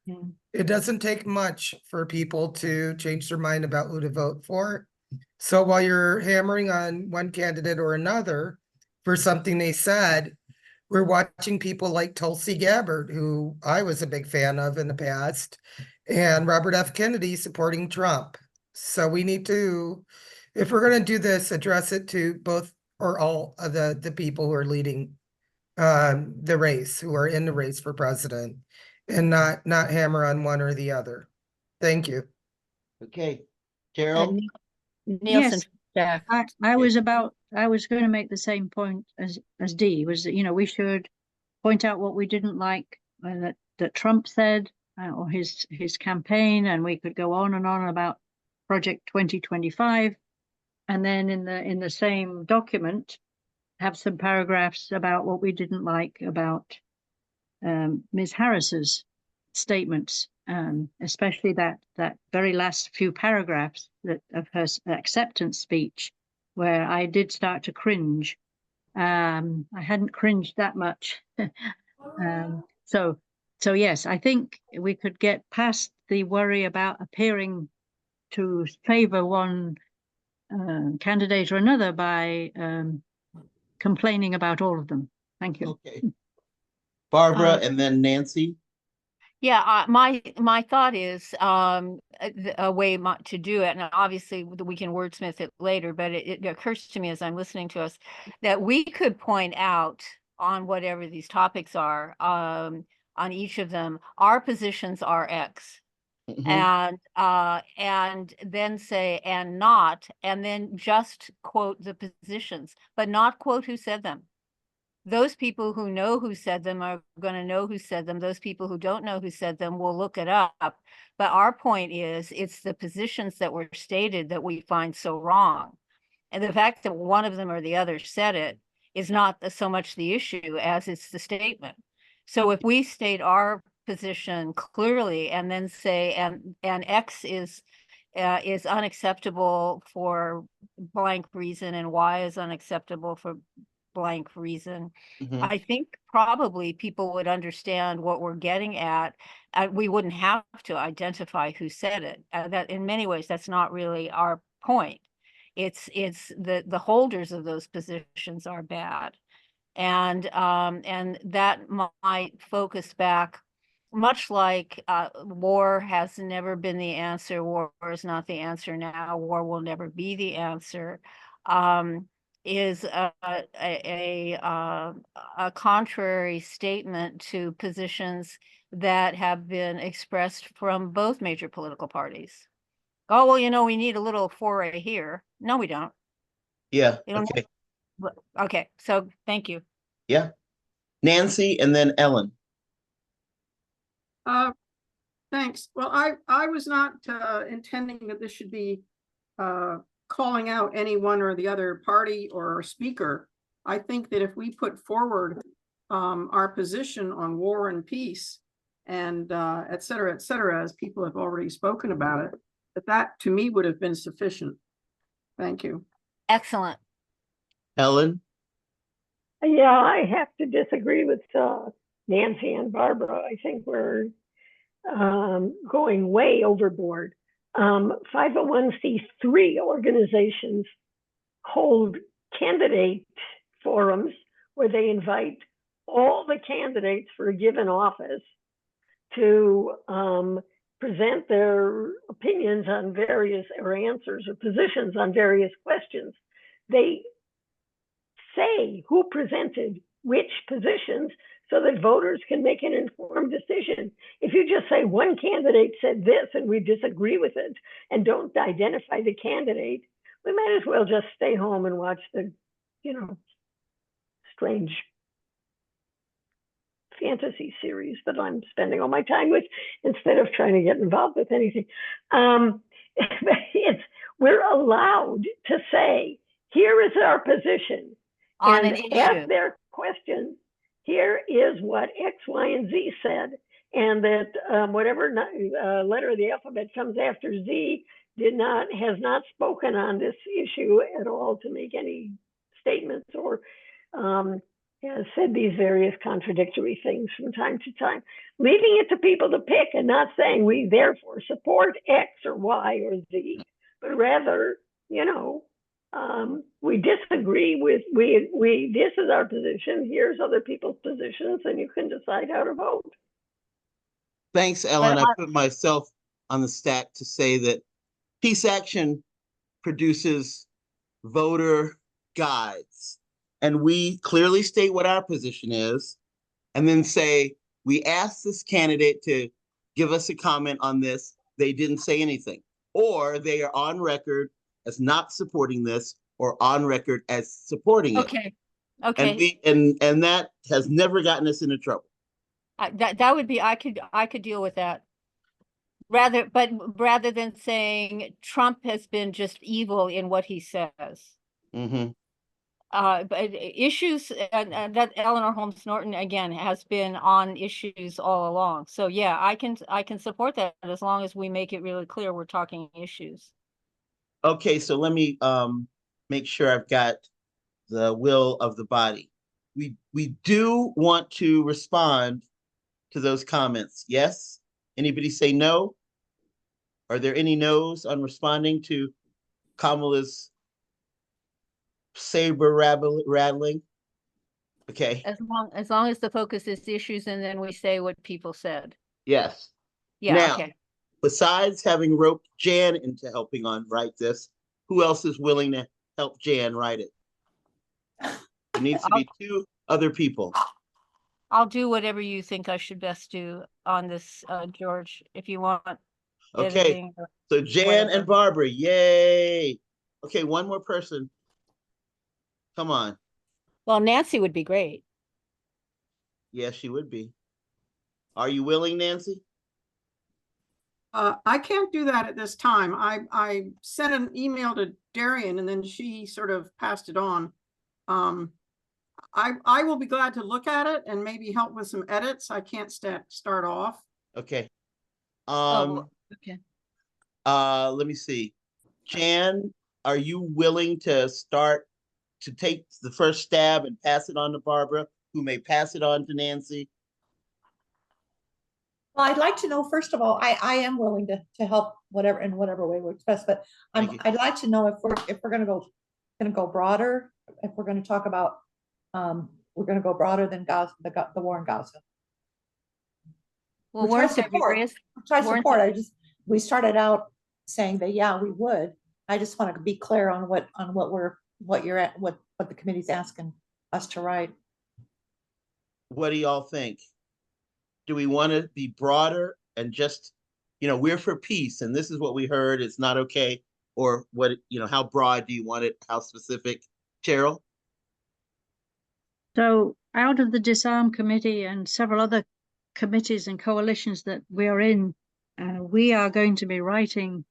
it doesn't take much for people to change their mind about who to vote for. So while you're hammering on one candidate or another for something they said, we're watching people like Tulsi Gabbard, who I was a big fan of in the past, and Robert F. Kennedy supporting Trump. So we need to, if we're going to do this, address it to both or all of the people who are leading the race, who are in the race for president, and not hammer on one or the other. Thank you. Okay, Gerald. Nielsen. Yes, I was going to make the same point as Dee, was that, you know, we should point out what we didn't like that Trump said or his campaign, and we could go on and on about Project 2025, and then in the same document have some paragraphs about what we didn't like about Ms. Harris's statements, especially that very last few paragraphs of her acceptance speech, where I did start to cringe. I hadn't cringed that much. So yes, I think we could get past the worry about appearing to favor one candidate or another by complaining about all of them. Thank you. Okay. Barbara and then Nancy. Yeah, my thought is a way to do it, and obviously we can wordsmith it later, but it occurs to me as I'm listening to us that we could point out on whatever these topics are, on each of them, our positions are X. And then say and not, and then just quote the positions, but not quote who said them. Those people who know who said them are going to know who said them. Those people who don't know who said them will look it up. But our point is, it's the positions that were stated that we find so wrong. And the fact that one of them or the other said it is not so much the issue as it's the statement. So if we state our position clearly and then say, and X is unacceptable for blank reason and Y is unacceptable for blank reason, I think probably people would understand what we're getting at. We wouldn't have to identify who said it. That in many ways, that's not really our point. It's the holders of those positions are bad. And that might focus back, much like war has never been the answer. War is not the answer now. War will never be the answer. Is a contrary statement to positions that have been expressed from both major political parties. Oh, well, you know, we need a little foray here. No, we don't. Yeah. Okay. Okay. So thank you. Yeah. Nancy and then Ellen. Thanks. Well, I was not intending that this should be calling out any one or the other party or speaker. I think that if we put forward our position on war and peace and et cetera, as people have already spoken about it, that to me would have been sufficient. Thank you. Excellent. Ellen? Yeah, I have to disagree with Nancy and Barbara. I think we're going way overboard. 501c3 organizations hold candidate forums where they invite all the candidates for a given office to present their opinions on various or answers or positions on various questions. They say who presented which positions so that voters can make an informed decision. If you just say one candidate said this and we disagree with it and don't identify the candidate, we might as well just stay home and watch the, you know, strange fantasy series that I'm spending all my time with instead of trying to get involved with anything. We're allowed to say, here is our position, On and an ask issue. their questions. Here is what X, Y, and Z said, and that whatever letter of the alphabet comes after Z has not spoken on this issue at all to make any statements or has said these various contradictory things from time to time, leaving it to people to pick and not saying we therefore support X or Y or Z, but rather, you know, we disagree with, this is our position, here's other people's positions, and you can decide how to vote. Thanks, Ellen. I put myself on the stack to say that Peace Action produces voter guides, and we clearly state what our position is, and then say, we asked this candidate to give us a comment on this. They didn't say anything, or they are on record as not supporting this, or on record as supporting it. Okay. Okay. And and that has never gotten us into trouble. That would be, I could deal with that. Rather than saying Trump has been just evil in what he says. Mm-hmm. But issues, and that Eleanor Holmes Norton again has been on issues all along. So yeah, I can support that as long as we make it really clear we're talking issues. Okay, so let me make sure I've got the will of the body. We do want to respond to those comments. Yes? Anybody say no? Are there any no's on responding to Kamala's saber rattling? Okay. As long as the focus is issues and then we say what people said. Yes. Yeah, now, okay. Besides having roped Jan into helping write this, who else is willing to help Jan write it? There needs to be 2 other people. I'll do whatever you think I should best do on this, George, if you want. Okay, so Jan and Barbara, yay. Okay, one more person. Come on. Well, Nancy would be great. Yes, she would be. Are you willing, Nancy? I can't do that at this time. I sent an email to Darian and then she sort of passed it on. I will be glad to look at it and maybe help with some edits. I can't start off. Okay. Okay. Let me see. Jan, are you willing to take the first stab and pass it on to Barbara, who may pass it on to Nancy? Well, I'd like to know, first of all, I am willing to help in whatever way works best, but I'd like to know if we're gonna go broader, if we're gonna talk about, we're gonna go broader than Gaza, the war in Gaza. Well, Which I support. We started out saying that, yeah, we would. I just want to be clear on what the committee's asking us to write. What do y'all think? Do we want to be broader and just, we're for peace and this is what we heard, it's not okay? Or what, how broad do you want it? How specific? Cheryl? So out of the Disarm Committee and several other committees and coalitions that we are in, we are going to be writing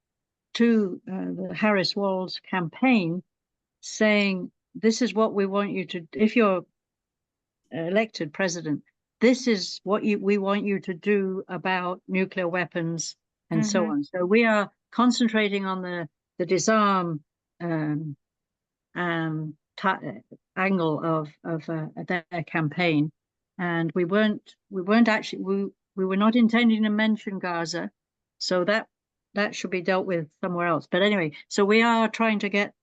to the Harris-Walz campaign saying, this is what we want you to, if you're elected president, this is what we want you to do about nuclear weapons and so on. So we are concentrating on the disarm angle of their campaign, and we were not intending to mention Gaza, so that should be dealt with somewhere else. But anyway, so we are trying to get,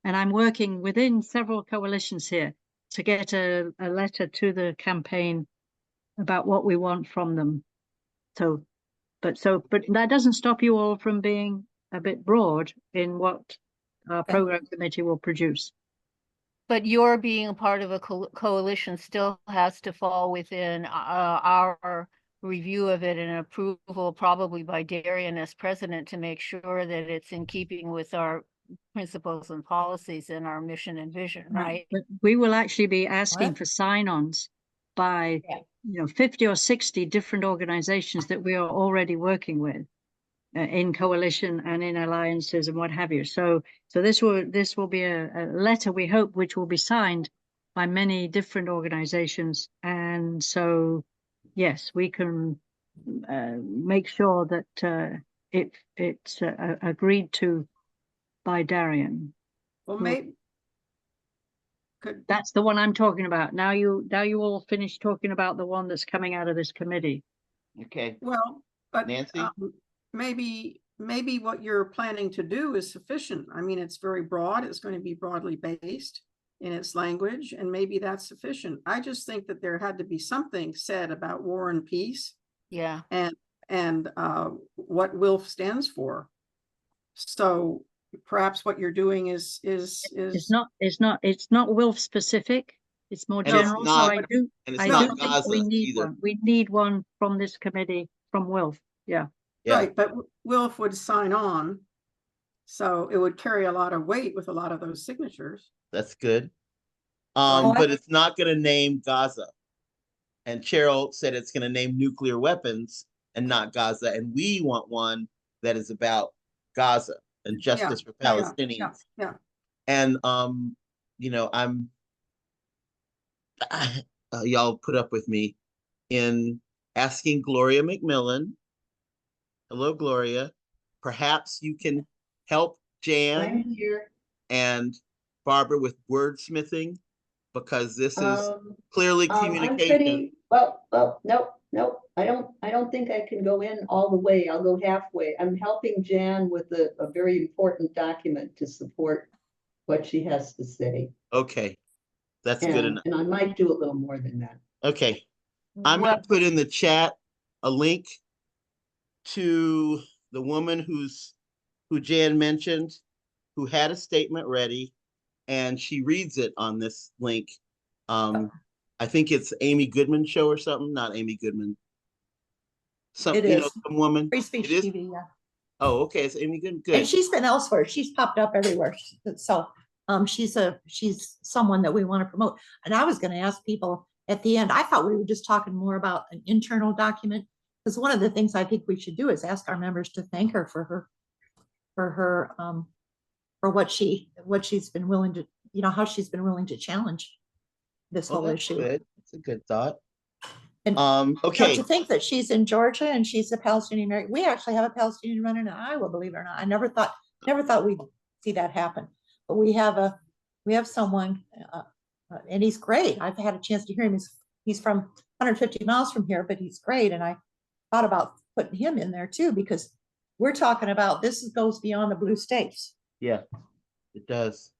and I'm working within several coalitions here to get a letter to the campaign about what we want from them. But that doesn't stop you all from being a bit broad in what our program committee will produce. But your being a part of a coalition still has to fall within our review of it and approval, probably by Darian as president, to make sure that it's in keeping with our principles and policies in our mission and vision, right? But we will actually be asking What? for sign-ons by, Yeah. 50 or 60 different organizations that we are already working with in coalition and in alliances and what have you. So this will be a letter, we hope, which will be signed by many different organizations. And so, yes, we can make sure that it's agreed to by Darian. Well, Well, maybe. Could, That's the one I'm talking about. Now you all finished talking about the one that's coming out of this committee. Okay, well, but Nancy? maybe what you're planning to do is sufficient. I mean, it's very broad. It's going to be broadly based in its language, and maybe that's sufficient. I just think that there had to be something said about war and peace Yeah. and what WILF stands for. So perhaps what you're doing is It's not WILF specific. It's more And it's general. So not, I and it's do not think Gaza we need either. one. We need one from this committee from WILF. Yeah. Yeah, right, but WILF would sign on. So it would carry a lot of weight with a lot of those signatures. that's good. Oh, But it's not gonna name Gaza. And Cheryl said it's gonna name nuclear weapons and not Gaza, and we want one that is about Gaza and justice for Palestinians. Yeah. And y'all put up with me in asking Gloria McMillan. Hello, Gloria. Perhaps you can help Jan I'm here. and Barbara with wordsmithing, because this is clearly I'm communication. pretty, nope. I don't think I can go in all the way. I'll go halfway. I'm helping Jan with a very important document to support what she has to say. Okay, that's good enough. And I might do a little more than that. Okay, I'm gonna put in the chat a link to the woman who Jan mentioned, who had a statement ready, and she reads it on this link. I think it's Amy Goodman show or something, not Amy Goodman. It is. Some woman. Free Speech It is? TV, yeah. Oh, okay, it's Amy Goodman, And good. she's been elsewhere. She's popped up everywhere. So she's someone that we want to promote. And I was going to ask people at the end, I thought we were just talking more about an internal document, because one of the things I think we should do is ask our members to thank her for what she's been willing to, how she's been willing to challenge this whole That's issue. good. That's a good thought. And okay. to think that she's in Georgia and she's a Palestinian American. We actually have a Palestinian running in Iowa, believe it or not. I never thought we'd see that happen. But we have someone, and he's great. I've had a chance to hear him. He's from 150 miles from here, but he's great. And I thought about putting him in there too, because we're talking about this goes beyond the blue states. Yeah, it does.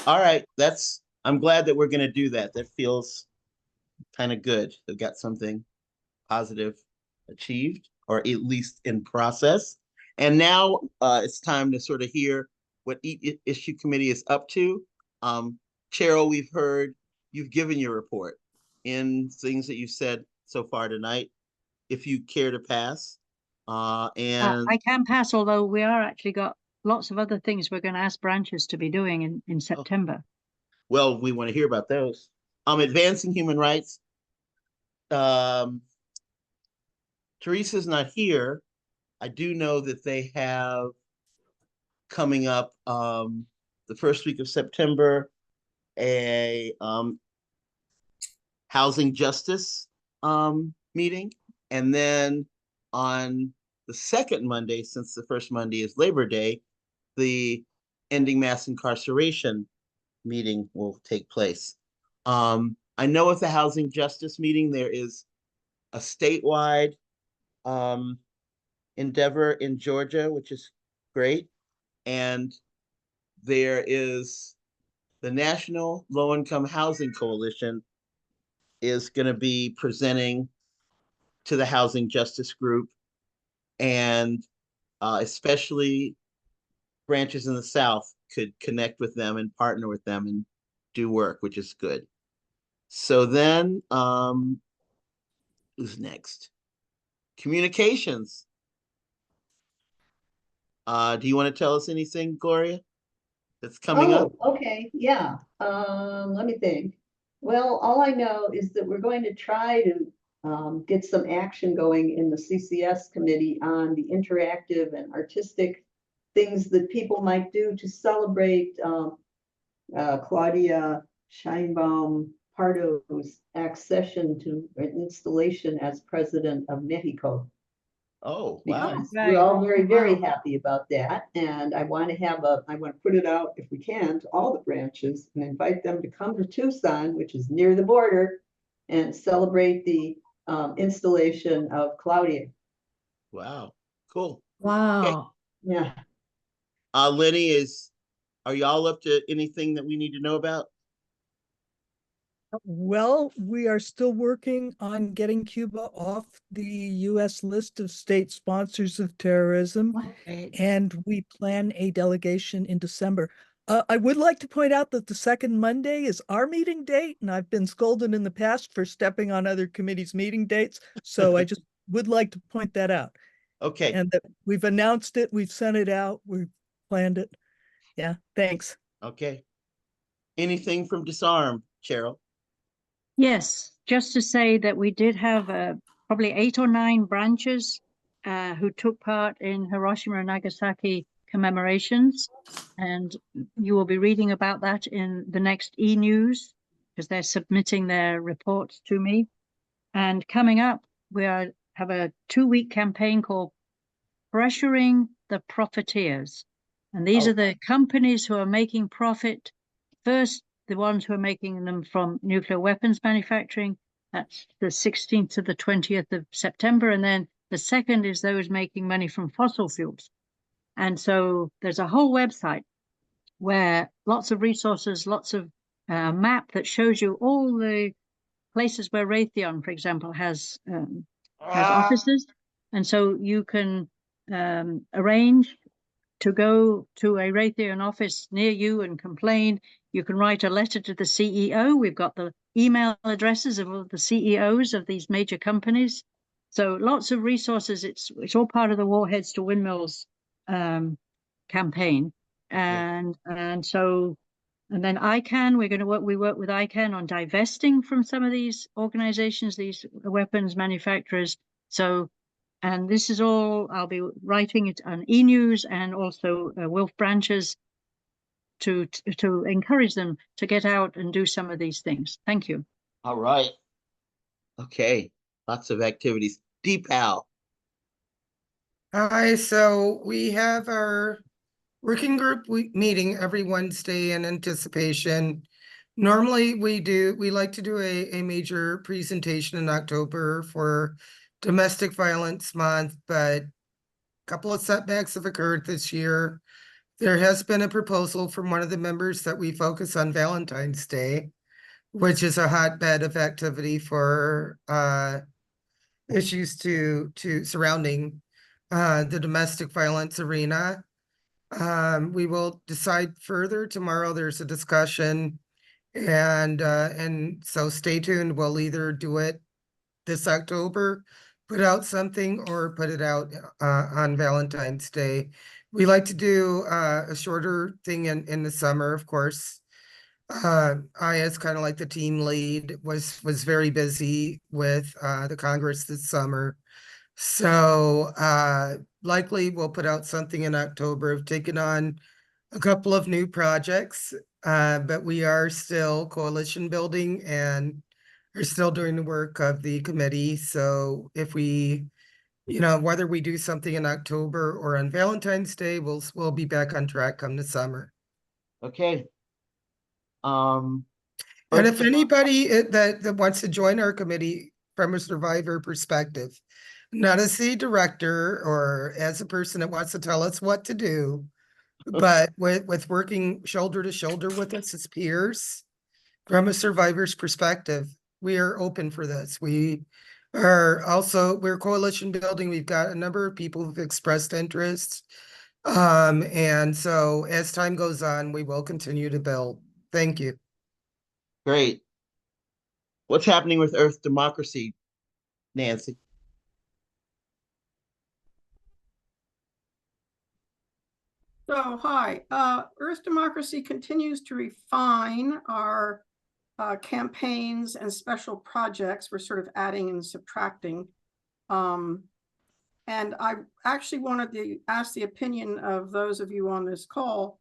All right, I'm glad that we're gonna do that. That feels kind of good. We've got something positive achieved, or at least in process. And now it's time to sort of hear what each issue committee is up to. Cheryl, we've heard you've given your report in things that you said so far tonight. If you care to pass, and I can pass, although we are actually got lots of other things we're going to ask branches to be doing in September. Well, we want to hear about those. Advancing human rights. Teresa's not here. I do know that they have coming up the first week of September a housing justice meeting, and then on the second Monday, since the first Monday is Labor Day, the ending mass incarceration meeting will take place. I know at the housing justice meeting there is a statewide endeavor in Georgia, which is great. And there is the National Low Income Housing Coalition is going to be presenting to the Housing Justice Group, and especially branches in the South could connect with them and partner with them and do work, which is good. So then, who's next? Communications. Do you want to tell us anything, Gloria, that's coming up? Oh, okay, yeah. Let me think. Well, all I know is that we're going to try to get some action going in the CCS committee on the interactive and artistic things that people might do to celebrate Claudia Scheinbaum Pardo's accession to an installation as president of Mexico. Oh, wow. Because we're all very, very happy about that. And I want to put it out if we can to all the branches and invite them to come to Tucson, which is near the border, and celebrate the installation of Claudia. Wow. Cool. Wow. Yeah. Lenny, are y'all up to anything that we need to know about? Well, we are still working on getting Cuba off the US list of state sponsors of terrorism, and we plan a delegation in December. I would like to point out that the second Monday is our meeting date, and I've been scolded in the past for stepping on other committees' meeting dates. So I just would like to point that out. Okay. And that we've announced it, we've sent it out, we've planned it. Yeah, thanks. Okay. Anything from Disarm, Cheryl? Yes, just to say that we did have probably 8 or 9 branches who took part in Hiroshima and Nagasaki commemorations. And you will be reading about that in the next e-news because they're submitting their reports to me. And coming up, have a 2-week campaign called Pressuring the Profiteers. And these are the companies who are making profit. First, the ones who are making them from nuclear weapons manufacturing. That's the 16th to the 20th of September. And then the second is those making money from fossil fuels. And so there's a whole website where lots of resources, lots of map that shows you all the places where Raytheon, for example, has offices. And so you can arrange to go to a Raytheon office near you and complain. You can write a letter to the CEO. We've got the email addresses of all the CEOs of these major companies. So lots of resources. It's all part of the Warheads to Windmills campaign. And then ICANN, we work with ICANN on divesting from some of these organizations, these weapons manufacturers. So, and this is all, I'll be writing it on e-news and also Wolf branches to encourage them to get out and do some of these things. Thank you. All right. Okay. Lots of activities. DPAL. Hi, so we have our working group meeting every Wednesday in anticipation. Normally we like to do a major presentation in October for Domestic Violence Month, but a couple of setbacks have occurred this year. There has been a proposal from one of the members that we focus on Valentine's Day, which is a hotbed of activity for issues to surrounding the domestic violence arena. We will decide further tomorrow. There's a discussion, and so stay tuned. We'll either do it this October, put out something, or put it out on Valentine's Day. We like to do a shorter thing in the summer, of course. I, as kind of like the team lead, was very busy with the Congress this summer. So likely we'll put out something in October. I've taken on a couple of new projects, but we are still coalition building and are still doing the work of the committee. So if we, whether we do something in October or on Valentine's Day, we'll be back on track come the summer. Okay. And if anybody that wants to join our committee from a survivor perspective, not as the director or as a person that wants to tell us what to do, but with working shoulder to shoulder with us as peers from a survivor's perspective, we are open for this. We're coalition building. We've got a number of people who've expressed interest. And so as time goes on, we will continue to build. Thank you. Great. What's happening with Earth Democracy, Nancy? So, hi, Earth Democracy continues to refine our campaigns and special projects. We're sort of adding and subtracting. And I actually wanted to ask the opinion of those of you on this call.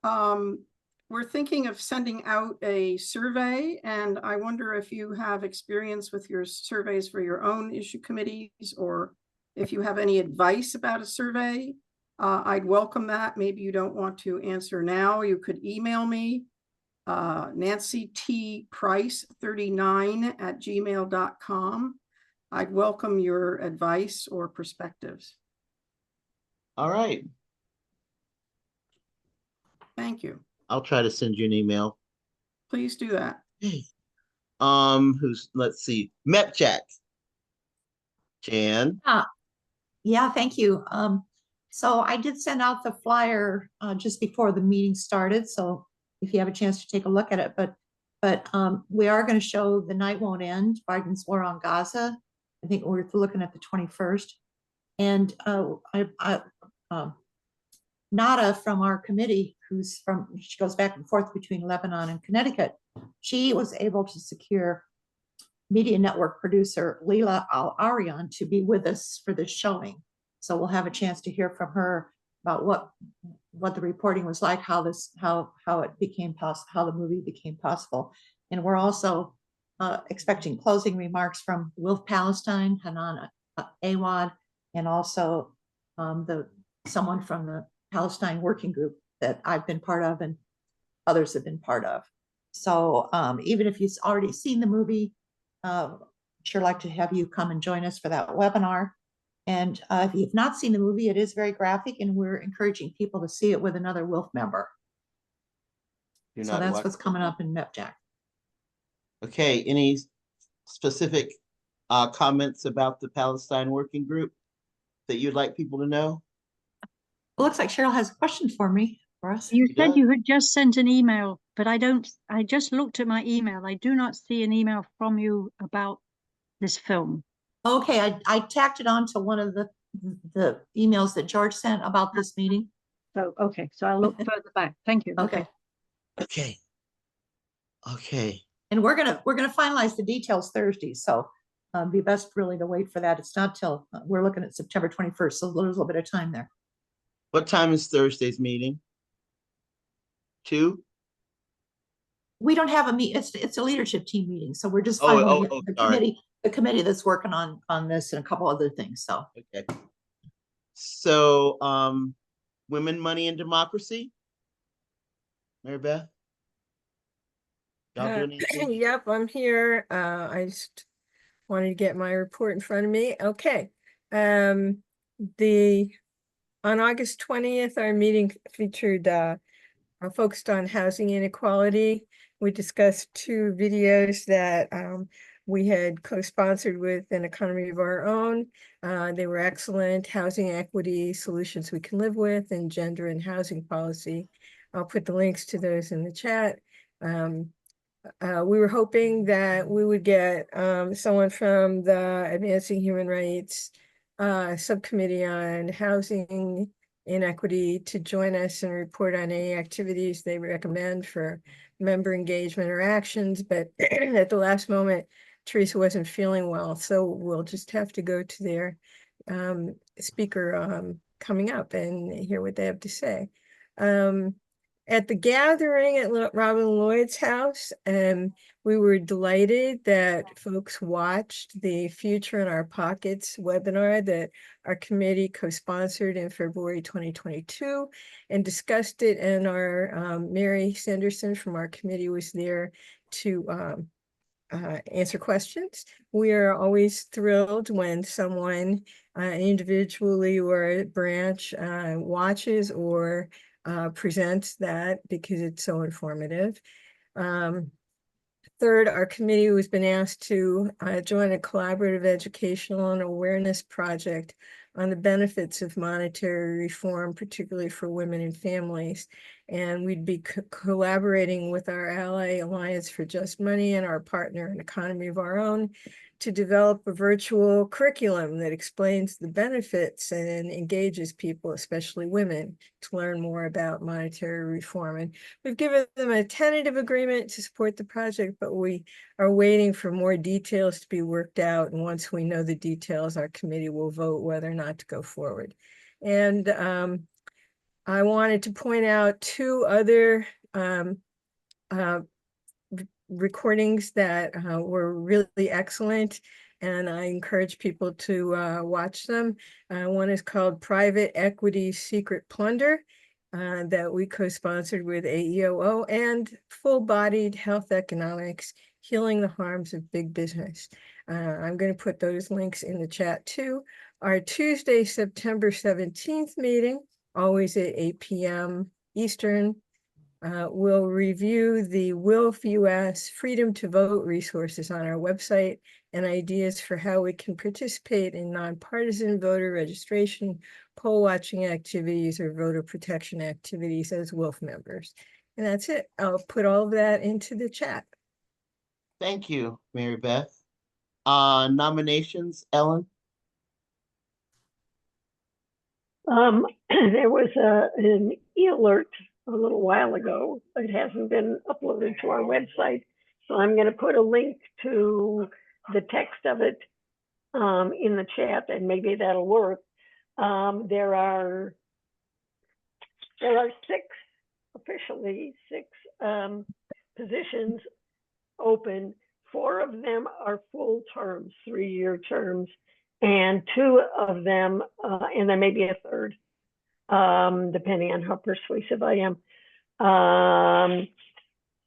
We're thinking of sending out a survey, and I wonder if you have experience with your surveys for your own issue committees, or if you have any advice about a survey. I'd welcome that. Maybe you don't want to answer now. You could email me, nancytprice39@gmail.com. I'd welcome your advice or perspectives. All right. Thank you. I'll try to send you an email. Please do that. Let's see, Mepjack. Jan. Yeah, thank you. So I did send out the flyer just before the meeting started. So if you have a chance to take a look at it, but we are going to show The Night Won't End, Biden's War on Gaza. I think we're looking at the 21st. And Nada from our committee, she goes back and forth between Lebanon and Connecticut. She was able to secure Media Network producer Leila Al-Arian to be with us for this showing. So we'll have a chance to hear from her about what the reporting was like, how it became possible, how the movie became possible. And we're also expecting closing remarks from Wolf Palestine, Hanan Awad, and also someone from the Palestine Working Group that I've been part of and others have been part of. So even if you've already seen the movie, sure like to have you come and join us for that webinar. And if you've not seen the movie, it is very graphic, and we're encouraging people to see it with another Wolf member. So that's what's coming up in MEPJAC. Okay, any specific comments about the Palestine Working Group that you'd like people to know? It looks like Cheryl has a question for us. You said you had just sent an email, but I just looked at my email. I do not see an email from you about this film. Okay, I tacked it on to one of the emails that George sent about this meeting. So, okay, so I'll look further back. Thank you. Okay. And we're gonna finalize the details Thursday, so be best really to wait for that. It's not till we're looking at September 21st, so there's a little bit of time there. What time is Thursday's meeting? 2? We don't have a meet. It's a leadership team meeting, so we're just finalizing the committee that's working on this and a couple other things. So okay. So Women, Money, and Democracy. Mary Beth. Y'all doing anything? Yep, I'm here. I just wanted to get my report in front of me. Okay. On August 20th, our meeting featured focused on housing inequality. We discussed 2 videos that we had co-sponsored with An Economy of Our Own. They were excellent: Housing Equity, Solutions We Can Live With, and Gender and Housing Policy. I'll put the links to those in the chat. We were hoping that we would get someone from the Advancing Human Rights Subcommittee on Housing Inequity to join us and report on any activities they recommend for member engagement or actions, but at the last moment, Teresa wasn't feeling well, so we'll just have to go to their speaker coming up and hear what they have to say. At the gathering at Robin Lloyd's house, we were delighted that folks watched the Future in Our Pockets webinar that our committee co-sponsored in February 2022 and discussed it. And our Mary Sanderson from our committee was there to answer questions. We are always thrilled when someone individually or a branch watches or presents that, because it's so informative. Third, our committee has been asked to join a collaborative educational and awareness project on the benefits of monetary reform, particularly for women and families. And we'd be collaborating with our ally Alliance for Just Money and our partner An Economy of Our Own to develop a virtual curriculum that explains the benefits and engages people, especially women, to learn more about monetary reform. And we've given them a tentative agreement to support the project, but we are waiting for more details to be worked out. And once we know the details, our committee will vote whether or not to go forward. And I wanted to point out two other recordings that were really excellent, and I encourage people to watch them. One is called Private Equity Secret Plunder, that we co-sponsored with AEOO, and Full-Bodied Health Economics, Healing the Harms of Big Business. I'm going to put those links in the chat too. Our Tuesday, September 17th meeting, always at 8 p.m. Eastern, we'll review the WILF US Freedom to Vote resources on our website and ideas for how we can participate in nonpartisan voter registration, poll watching activities, or voter protection activities as WILF members. And that's it. I'll put all of that into the chat. Thank you, Mary Beth. Nominations, Ellen? There was an e-alert a little while ago. It hasn't been uploaded to our website. So I'm going to put a link to the text of it in the chat, and maybe that'll work. There are officially six positions open. 4 of them are full terms, 3-year terms, and 2 of them, and there may be a third, depending on how persuasive I am,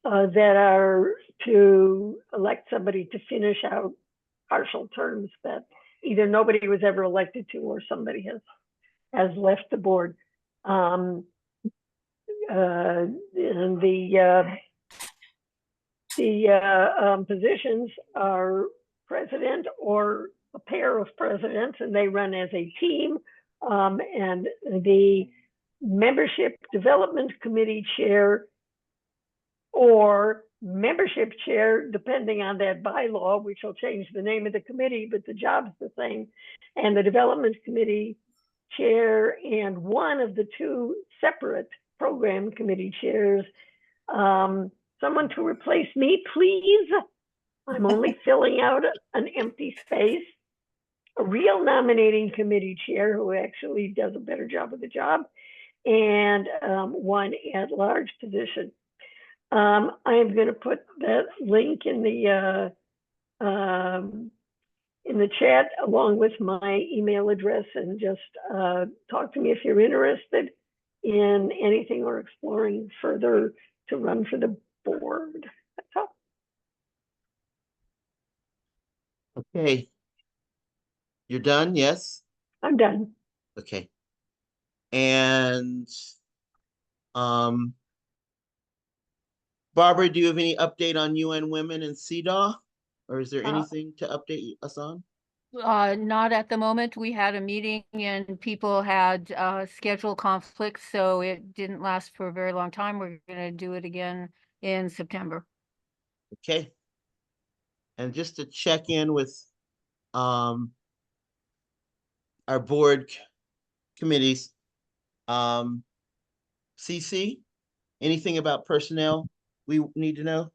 that are to elect somebody to finish out partial terms that either nobody was ever elected to or somebody has left the board. And the positions are president or a pair of presidents, and they run as a team. And the membership development committee chair or membership chair, depending on that bylaw, which will change the name of the committee, but the job's the same. And the development committee chair and one of the 2 separate program committee chairs. Someone to replace me, please. I'm only filling out an empty space. A real nominating committee chair who actually does a better job of the job, and one at-large position. I am going to put that link in the chat along with my email address, and just talk to me if you're interested in anything or exploring further to run for the board. That's all. Okay. You're done? Yes? I'm done. Okay. And Barbara, do you have any update on UN Women and CEDAW? Or is there anything to update us on? Not at the moment. We had a meeting and people had schedule conflicts, so it didn't last for a very long time. We're going to do it again in September. Okay. And just to check in with our board committees, CC, anything about personnel we need to know?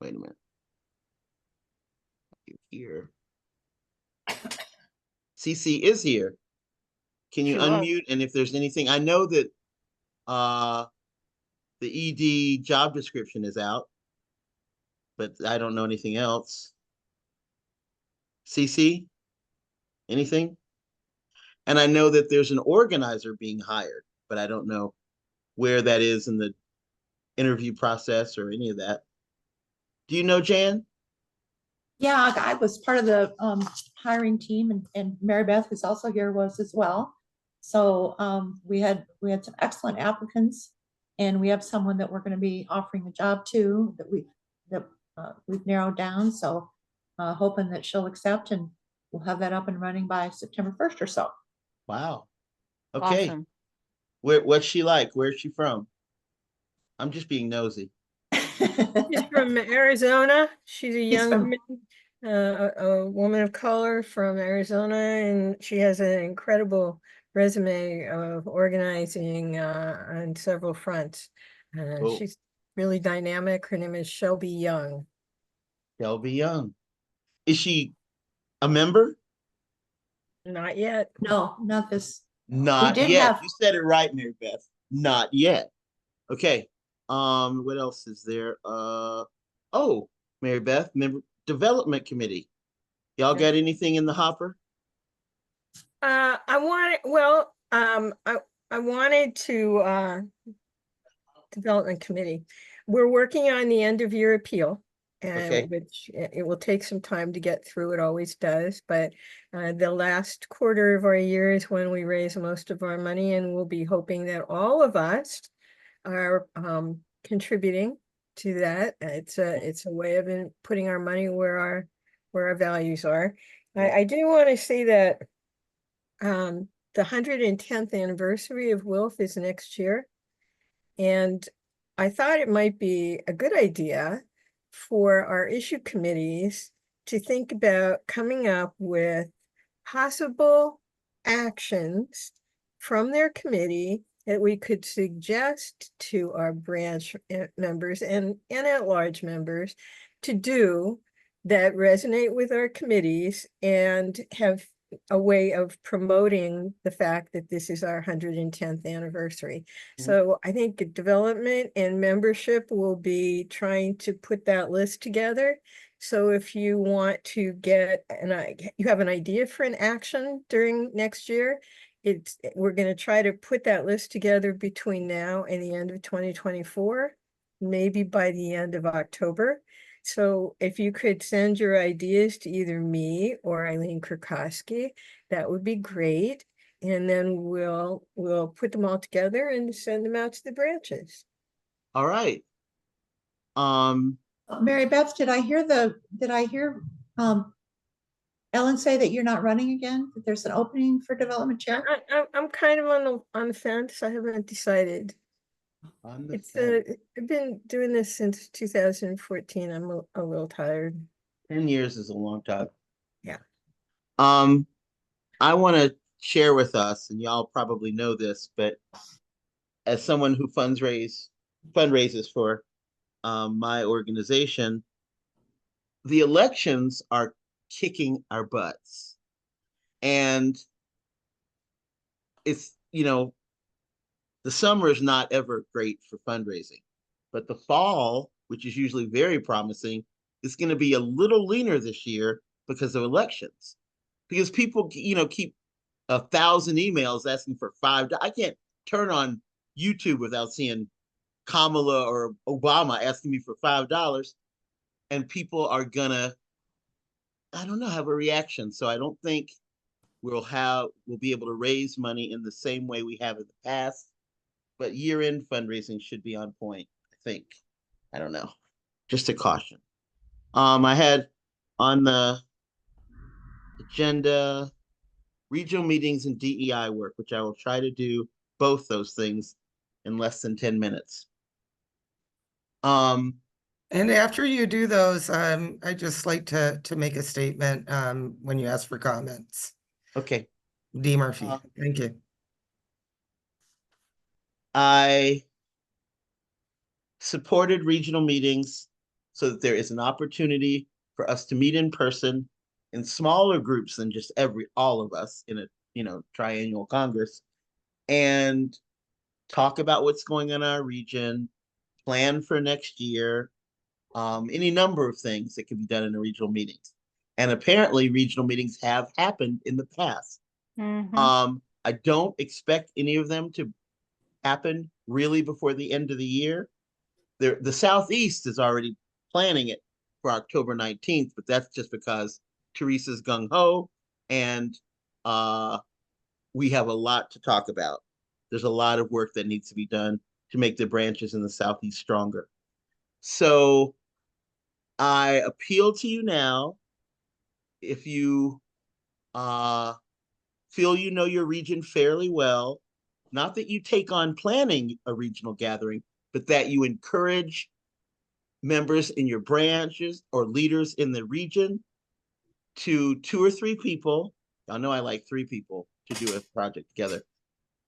Wait a minute. You're here. CC is here. Can you unmute? And if there's anything, I know that the ED job description is out, but I don't know anything else. CC, anything? And I know that there's an organizer being hired, but I don't know where that is in the interview process or any of that. Do you know, Jan? Yeah, I was part of the hiring team, and Mary Beth, who's also here, was as well. So we had some excellent applicants, and we have someone that we're going to be offering the job to that we've narrowed down. So hoping that she'll accept, and we'll have that up and running by September 1st or so. Wow. Okay. Awesome. What's she like? Where's she from? I'm just being nosy. She's from Arizona. She's a young from- woman, a woman of color from Arizona, and she has an incredible resume of organizing on several fronts. Cool. She's really dynamic. Her name is Shelby Young. Shelby Young. Is she a member? Not yet. No, not this. Not did yet. have- You said it right, Mary Beth. Not yet. Okay. What else is there? Oh, Mary Beth, member development committee. Y'all got anything in the hopper? I wanted to development committee. We're working on the end of year appeal, Okay. which it will take some time to get through. It always does, but the last quarter of our year is when we raise most of our money, and we'll be hoping that all of us are contributing to that. It's a way of putting our money where our values are. I do want to say that the 110th anniversary of WILF is next year. And I thought it might be a good idea for our issue committees to think about coming up with possible actions from their committee that we could suggest to our branch members and at-large members to do that resonate with our committees and have a way of promoting the fact that this is our 110th anniversary. So I think development and membership will be trying to put that list together. So if you want to get you have an idea for an action during next year, we're going to try to put that list together between now and the end of 2024, maybe by the end of October. So if you could send your ideas to either me or Eileen Krakowski, that would be great. And then we'll put them all together and send them out to the branches. All right. Mary Beth, did I hear Ellen say that you're not running again? That there's an opening for development chair? I'm kind of on the fence. I haven't decided. I've been doing this since 2014. I'm a little tired. 10 years is a long time. Yeah. I want to share with us, and y'all probably know this, but as someone who fundraises for my organization, the elections are kicking our butts. And it's, the summer is not ever great for fundraising, but the fall, which is usually very promising, is going to be a little leaner this year because of elections. Because people, keep 1,000 emails asking for $5. I can't turn on YouTube without seeing Kamala or Obama asking me for $5, and people are gonna, I don't know, have a reaction. So I don't think we'll be able to raise money in the same way we have in the past. But year-end fundraising should be on point, I think. I don't know. Just a caution. I had on the agenda regional meetings and DEI work, which I will try to do both those things in less than 10 minutes. And after you do those, I just like to make a statement when you ask for comments. Okay. D. Murphy, thank you. I supported regional meetings so that there is an opportunity for us to meet in person in smaller groups than just all of us in a triannual Congress, and talk about what's going on in our region, plan for next year, any number of things that can be done in a regional meeting. And apparently regional meetings have happened in the past. I don't expect any of them to happen really before the end of the year. The Southeast is already planning it for October 19th, but that's just because Teresa's gung-ho, and we have a lot to talk about. There's a lot of work that needs to be done to make the branches in the Southeast stronger. So I appeal to you now if you feel you know your region fairly well, not that you take on planning a regional gathering, but that you encourage members in your branches or leaders in the region to 2 or 3 people. I know I like 3 people to do a project together,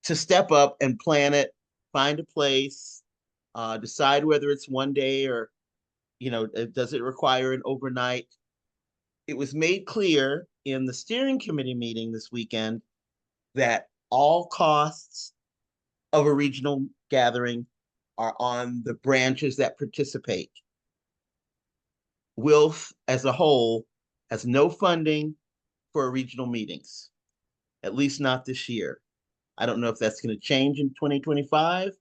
to step up and plan it, find a place, decide whether it's one day or, does it require an overnight? It was made clear in the steering committee meeting this weekend that all costs of a regional gathering are on the branches that participate. WILF as a whole has no funding for regional meetings, at least not this year. I don't know if that's going to change in 2025,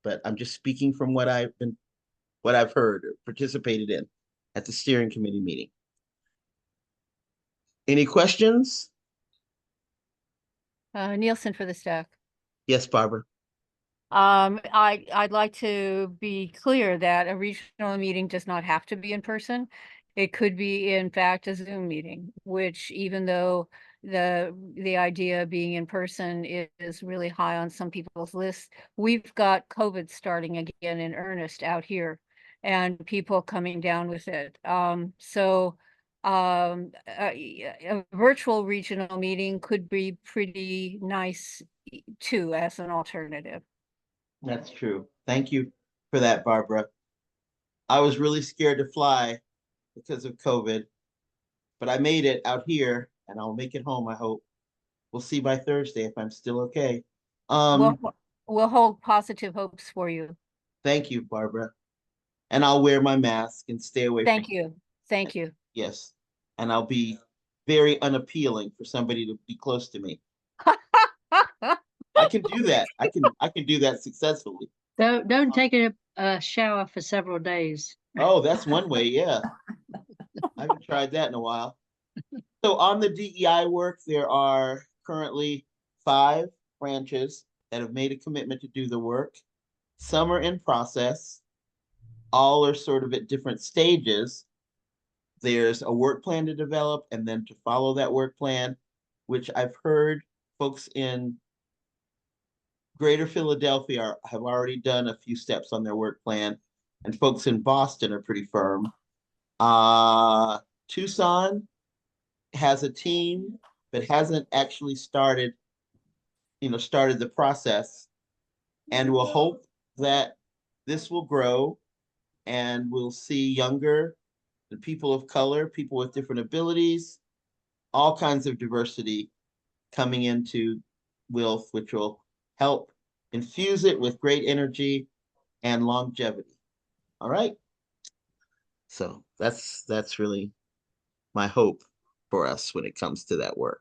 but I'm just speaking from what I've heard or participated in at the steering committee meeting. Any questions? Nielsen for the stack. Yes, Barbara. I'd like to be clear that a regional meeting does not have to be in person. It could be, in fact, a Zoom meeting, which, even though the idea of being in person is really high on some people's lists, we've got COVID starting again in earnest out here, and people coming down with it. So a virtual regional meeting could be pretty nice too, as an alternative. That's true. Thank you for that, Barbara. I was really scared to fly because of COVID, but I made it out here and I'll make it home, I hope. We'll see by Thursday if I'm still okay. We'll hold positive hopes for you. Thank you, Barbara. And I'll wear my mask and stay away Thank from you. Thank you. Yes. And I'll be very unappealing for somebody to be close to me. I can do that. I can do that successfully. Don't take a shower for several days. Oh, that's one way, yeah. I haven't tried that in a while. So on the DEI work, there are currently 5 branches that have made a commitment to do the work. Some are in process. All are sort of at different stages. There's a work plan to develop and then to follow that work plan, which I've heard folks in Greater Philadelphia have already done a few steps on their work plan, and folks in Boston are pretty firm. Tucson has a team but hasn't actually started the process, and we'll hope that this will grow and we'll see younger and people of color, people with different abilities, all kinds of diversity coming into WILF, which will help infuse it with great energy and longevity. All right. So that's really my hope for us when it comes to that work.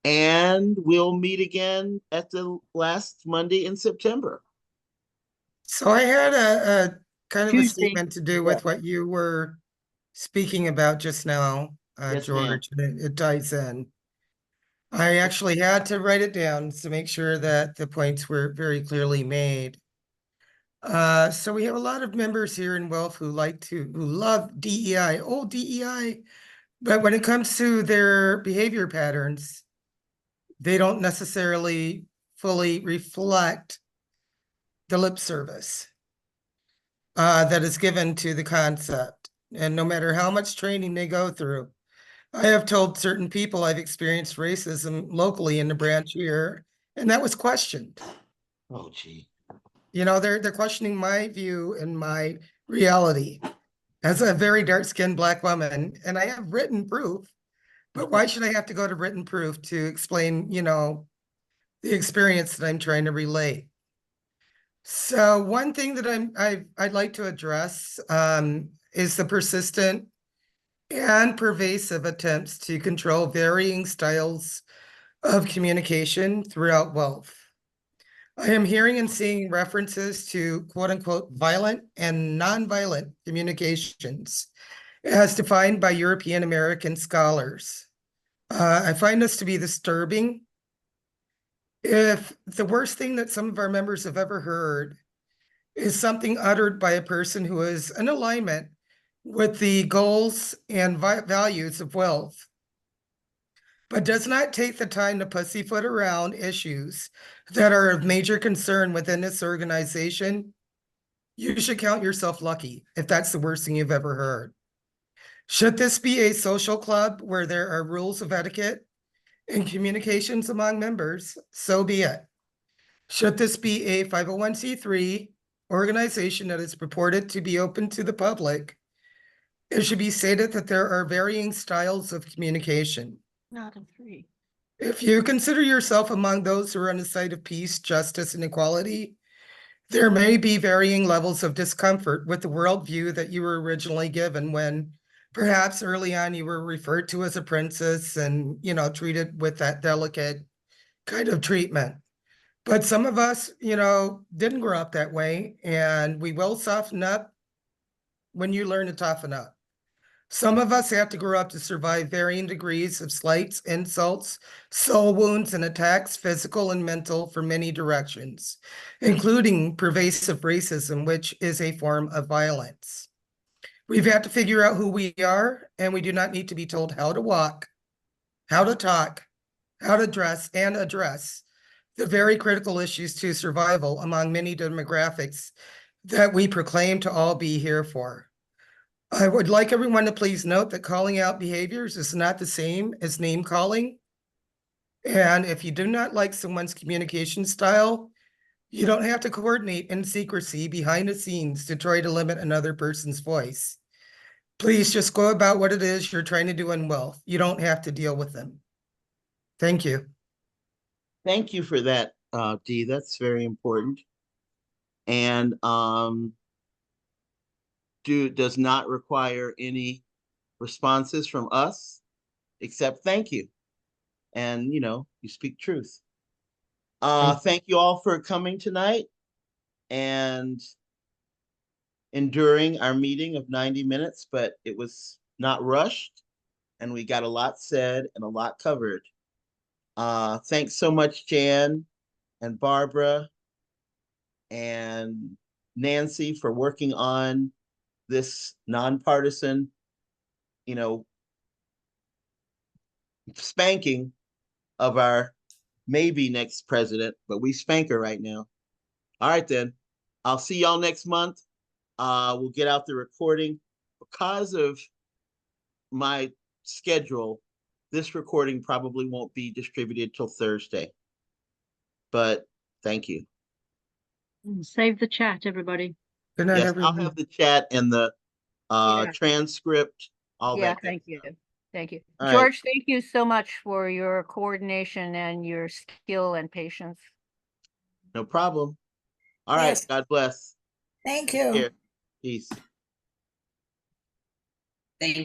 And we'll meet again at the last Monday in September. So I had a kind of a Tuesday. statement to do with what you were speaking about just now, Yes, ma'am. George, and it ties in. I actually had to write it down to make sure that the points were very clearly made. So we have a lot of members here in WILF who love DEI, old DEI, but when it comes to their behavior patterns, they don't necessarily fully reflect the lip service that is given to the concept. And no matter how much training they go through, I have told certain people I've experienced racism locally in the branch here, and that was questioned. Oh, gee. They're questioning my view and my reality as a very dark-skinned Black woman, and I have written proof. But why should I have to go to written proof to explain, the experience that I'm trying to relate? So one thing that I'd like to address is the persistent and pervasive attempts to control varying styles of communication throughout WILF. I am hearing and seeing references to quote unquote violent and nonviolent communications as defined by European American scholars. I find this to be disturbing. If the worst thing that some of our members have ever heard is something uttered by a person who is in alignment with the goals and values of wealth, but does not take the time to pussyfoot around issues that are of major concern within this organization, you should count yourself lucky if that's the worst thing you've ever heard. Should this be a social club where there are rules of etiquette and communications among members, so be it. Should this be a 501c3 organization that is purported to be open to the public, it should be stated that there are varying styles of communication. Not a 3. If you consider yourself among those who are on the side of peace, justice, and equality, there may be varying levels of discomfort with the worldview that you were originally given when perhaps early on you were referred to as a princess and, you know, treated with that delicate kind of treatment. But some of us, you know, didn't grow up that way, and we will soften up when you learn to toughen up. Some of us have to grow up to survive varying degrees of slights, insults, soul wounds, and attacks, physical and mental, from many directions, including pervasive racism, which is a form of violence. We've had to figure out who we are, and we do not need to be told how to walk, how to talk, how to dress, and address the very critical issues to survival among many demographics that we proclaim to all be here for. I would like everyone to please note that calling out behaviors is not the same as name calling. And if you do not like someone's communication style, you don't have to coordinate in secrecy behind the scenes to try to limit another person's voice. Please just go about what it is you're trying to do in wealth. You don't have to deal with them. Thank you. Thank you for that, Dee. That's very important. And does not require any responses from us, except thank you. And, you know, you speak truth. Thank you all for coming tonight and enduring our meeting of 90 minutes, but it was not rushed and we got a lot said and a lot covered. Thanks so much, Jan and Barbara and Nancy, for working on this nonpartisan, you know, spanking of our maybe next president, but we spank her right now. All right, then. I'll see y'all next month. We'll get out the recording. Because of my schedule, this recording probably won't be distributed till Thursday. But thank you. Save the chat, everybody. Good night, Yes, everyone. I'll have the chat and the transcript, all Yeah, that good thank you. stuff. Thank you. All right. George, thank you so much for your coordination and your skill and patience. No problem. All right. Yes. God bless. Thank Take you. care. Peace. Thank you.